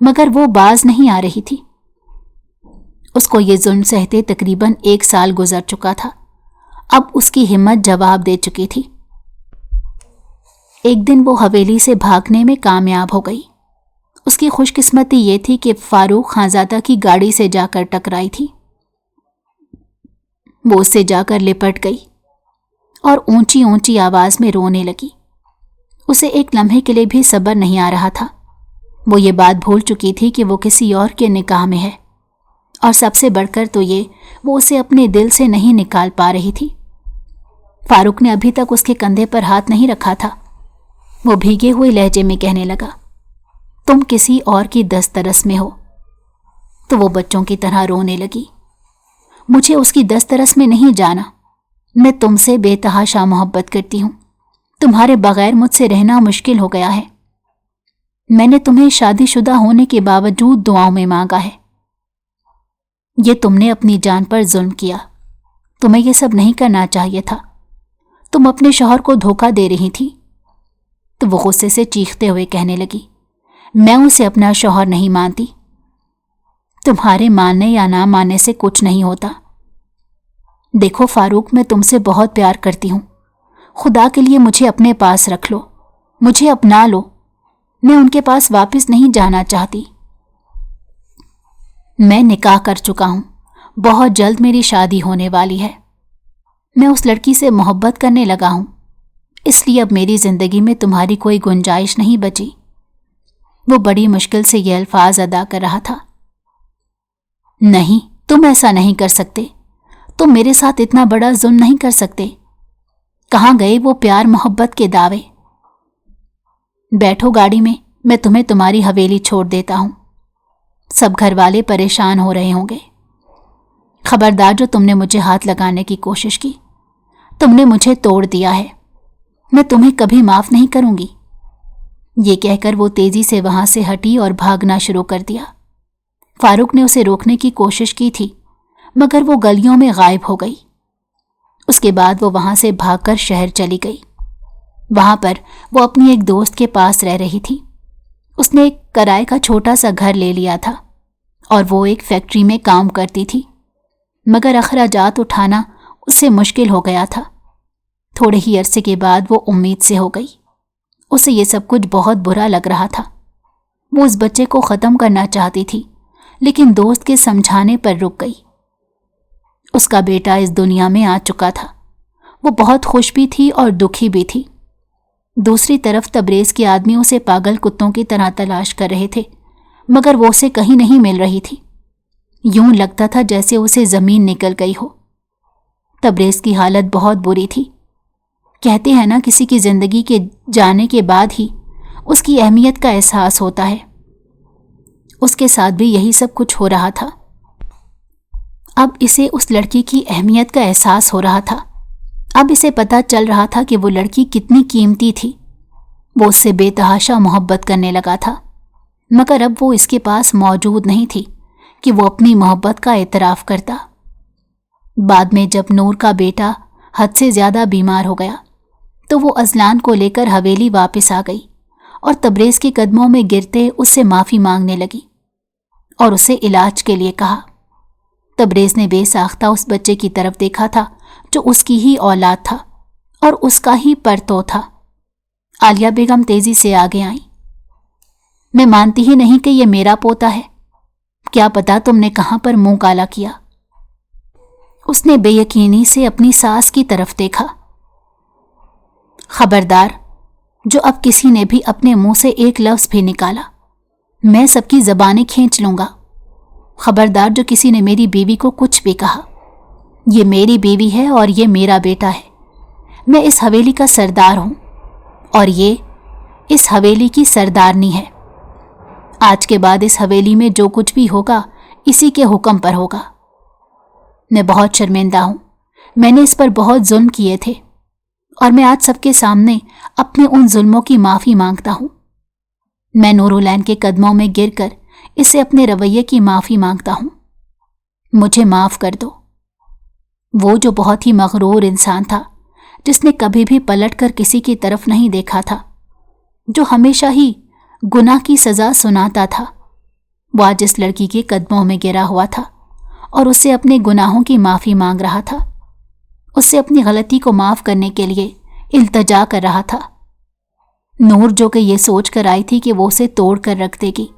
मगर वो बाज नहीं आ रही थी। उसको ये जुल्म सहते तकरीबन 1 साल गुजर चुका था। अब उसकी हिम्मत जवाब दे चुकी थी। एक दिन वो हवेली से भागने में कामयाब हो गई। उसकी खुशकिस्मती ये थी कि फारूक खानजादा की गाड़ी से जाकर टकराई थी। वो उससे जाकर लिपट गई और ऊंची ऊंची आवाज में रोने लगी। उसे एक लम्हे के लिए भी सब्र नहीं आ रहा था। वो ये बात भूल चुकी थी कि वो किसी और के निकाह में है, और सबसे बढ़कर तो ये, वो उसे अपने दिल से नहीं निकाल पा रही थी। फारूक ने अभी तक उसके कंधे पर हाथ नहीं रखा था। वो भीगे हुए लहजे में कहने लगा, तुम किसी और की दस्तरस में हो। तो वो बच्चों की तरह रोने लगी। मुझे उसकी दस्तरस में नहीं जाना। मैं तुमसे बेतहाशा मोहब्बत करती हूँ। तुम्हारे बगैर मुझसे रहना मुश्किल हो गया है। मैंने तुम्हें शादीशुदा होने के बावजूद दुआओं में मांगा है। ये तुमने अपनी जान पर जुल्म किया। तुम्हें यह सब नहीं करना चाहिए था। तुम अपने शौहर को धोखा दे रही थी। तो वो गुस्से से चीखते हुए कहने लगी, मैं उसे अपना शौहर नहीं मानती। तुम्हारे मानने या ना मानने से कुछ नहीं होता। देखो फारूक, मैं तुमसे बहुत प्यार करती हूँ। खुदा के लिए मुझे अपने पास रख लो, मुझे अपना लो। मैं उनके पास वापस नहीं जाना चाहती। मैं निकाह कर चुका हूँ। बहुत जल्द मेरी शादी होने वाली है। मैं उस लड़की से मोहब्बत करने लगा हूँ, इसलिए अब मेरी जिंदगी में तुम्हारी कोई गुंजाइश नहीं बची। वो बड़ी मुश्किल से ये अल्फाज अदा कर रहा था। नहीं, तुम ऐसा नहीं कर सकते। तुम मेरे साथ इतना बड़ा जुल्म नहीं कर सकते। कहाँ गए वो प्यार मोहब्बत के दावे? बैठो गाड़ी में, मैं तुम्हें तुम्हारी हवेली छोड़ देता हूं। सब घर वाले परेशान हो रहे होंगे। खबरदार, जो तुमने मुझे हाथ लगाने की कोशिश की, तुमने मुझे तोड़ दिया है। मैं तुम्हें कभी माफ नहीं करूंगी। ये कहकर वो तेजी से वहां से हटी और भागना शुरू कर दिया। फारूक ने उसे रोकने की कोशिश की थी, मगर वो गलियों में गायब हो गई। उसके बाद वो वहां से भागकर शहर चली गई। वहां पर वो अपनी एक दोस्त के पास रह रही थी। उसने एक किराए का छोटा सा घर ले लिया था और वो एक फैक्ट्री में काम करती थी, मगर अखराजात उठाना उससे मुश्किल हो गया था। थोड़े ही अरसे के बाद वो उम्मीद से हो गई। उसे ये सब कुछ बहुत बुरा लग रहा था। वो उस बच्चे को ख़त्म करना चाहती थी, लेकिन दोस्त के समझाने पर रुक गई। उसका बेटा इस दुनिया में आ चुका था। वो बहुत खुश भी थी और दुखी भी थी। दूसरी तरफ तबरेज़ के आदमी उसे पागल कुत्तों की तरह तलाश कर रहे थे, मगर वो उसे कहीं नहीं मिल रही थी। यूं लगता था जैसे उसे ज़मीन निकल गई हो। तबरेज़ की हालत बहुत बुरी थी। कहते हैं ना, किसी की ज़िंदगी के जाने के बाद ही उसकी अहमियत का एहसास होता है। उसके साथ भी यही सब कुछ हो रहा था। अब इसे उस लड़की की अहमियत का एहसास हो रहा था। अब इसे पता चल रहा था कि वो लड़की कितनी कीमती थी। वो उससे बेतहाशा मोहब्बत करने लगा था, मगर अब वो इसके पास मौजूद नहीं थी कि वो अपनी मोहब्बत का एतराफ़ करता। बाद में जब नूर का बेटा हद से ज़्यादा बीमार हो गया, तो वो अजलान को लेकर हवेली वापस आ गई और तबरेज़ के कदमों में गिरते उससे माफ़ी मांगने लगी और उसे इलाज के लिए कहा। तबरेज़ ने बेसाख्ता उस बच्चे की तरफ देखा था जो उसकी ही औलाद था और उसका ही परतो था। आलिया बेगम तेजी से आगे आई। मैं मानती ही नहीं कि ये मेरा पोता है। क्या पता तुमने कहां पर मुंह काला किया। उसने बेयकीनी से अपनी सास की तरफ देखा। खबरदार, जो अब किसी ने भी अपने मुंह से एक लफ्ज़ भी निकाला, मैं सबकी ज़बानें खींच लूंगा। खबरदार, जो किसी ने मेरी बीवी को कुछ भी कहा। ये मेरी बीवी है और ये मेरा बेटा है। मैं इस हवेली का सरदार हूं और ये इस हवेली की सरदारनी है। आज के बाद इस हवेली में जो कुछ भी होगा इसी के हुक्म पर होगा। मैं बहुत शर्मिंदा हूं। मैंने इस पर बहुत जुल्म किए थे और मैं आज सबके सामने अपने उन जुल्मों की माफ़ी मांगता हूं। मैं नूरुलैन के कदमों में गिरकर इससे अपने रवैये की माफ़ी मांगता हूं। मुझे माफ़ कर दो। वो जो बहुत ही मगरूर इंसान था, जिसने कभी भी पलटकर किसी की तरफ नहीं देखा था, जो हमेशा ही गुनाह की सज़ा सुनाता था, वो आज इस लड़की के कदमों में गिरा हुआ था और उससे अपने गुनाहों की माफ़ी मांग रहा था। उससे अपनी गलती को माफ़ करने के लिए इल्तजा कर रहा था। नूर, जो कि ये सोच कर आई थी कि वो उसे तोड़ कर रख देगी,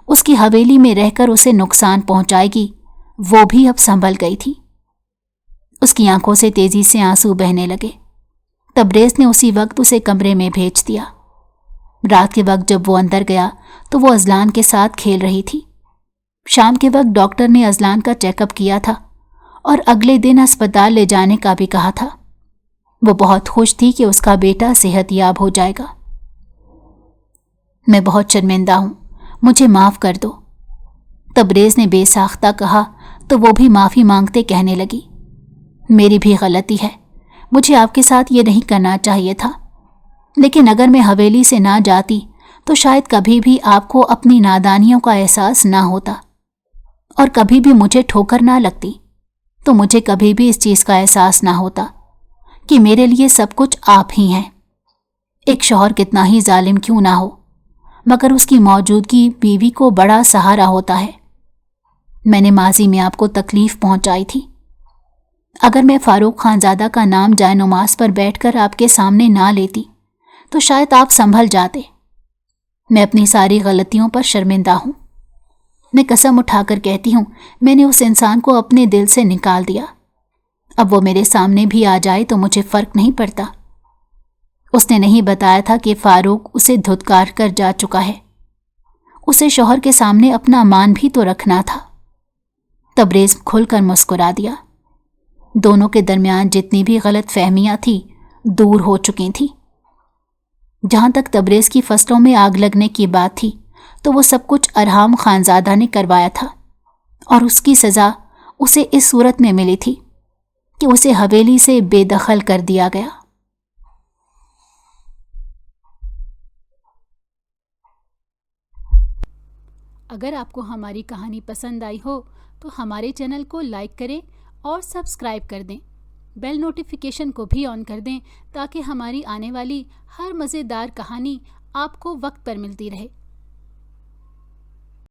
उसकी हवेली में रहकर उसे नुकसान पहुंचाएगी, वो भी अब संभल गई थी। उसकी आंखों से तेजी से आंसू बहने लगे। तबरेज़ ने उसी वक्त उसे कमरे में भेज दिया। रात के वक्त जब वो अंदर गया तो वो अजलान के साथ खेल रही थी। शाम के वक्त डॉक्टर ने अजलान का चेकअप किया था और अगले दिन अस्पताल ले जाने का भी कहा था। وہ بہت خوش تھی کہ اس کا بیٹا صحت یاب ہو جائے گا۔ میں بہت شرمندہ ہوں، مجھے معاف کر دو، تبریز نے بے ساختہ کہا تو وہ بھی معافی مانگتے کہنے لگی، میری بھی غلطی ہے، مجھے آپ کے ساتھ یہ نہیں کرنا چاہیے تھا، لیکن اگر میں حویلی سے نہ جاتی تو شاید کبھی بھی آپ کو اپنی نادانیوں کا احساس نہ ہوتا اور کبھی بھی مجھے ٹھوکر نہ لگتی تو مجھے کبھی بھی اس چیز کا احساس نہ ہوتا کہ میرے لیے سب کچھ آپ ہی ہیں۔ ایک شوہر کتنا ہی ظالم کیوں نہ ہو، مگر اس کی موجودگی بیوی کو بڑا سہارا ہوتا ہے۔ میں نے ماضی میں آپ کو تکلیف پہنچائی تھی، اگر میں فاروق خانزادہ کا نام جائے نماز پر بیٹھ کر آپ کے سامنے نہ لیتی تو شاید آپ سنبھل جاتے۔ میں اپنی ساری غلطیوں پر شرمندہ ہوں، میں قسم اٹھا کر کہتی ہوں میں نے اس انسان کو اپنے دل سے نکال دیا، اب وہ میرے سامنے بھی آ جائے تو مجھے فرق نہیں پڑتا۔ اس نے نہیں بتایا تھا کہ فاروق اسے دھتکار کر جا چکا ہے، اسے شوہر کے سامنے اپنا مان بھی تو رکھنا تھا۔ تبریز کھل کر مسکرا دیا، دونوں کے درمیان جتنی بھی غلط فہمیاں تھیں دور ہو چکی تھیں۔ جہاں تک تبریز کی فصلوں میں آگ لگنے کی بات تھی تو وہ سب کچھ ارحام خانزادہ نے کروایا تھا، اور اس کی سزا اسے اس صورت میں ملی تھی کہ اسے حویلی سے بے دخل کر دیا گیا۔ اگر آپ کو ہماری کہانی پسند آئی ہو تو ہمارے چینل کو لائک کریں اور سبسکرائب کر دیں، بیل نوٹیفیکیشن کو بھی آن کر دیں تاکہ ہماری آنے والی ہر مزیدار کہانی آپ کو وقت پر ملتی رہے۔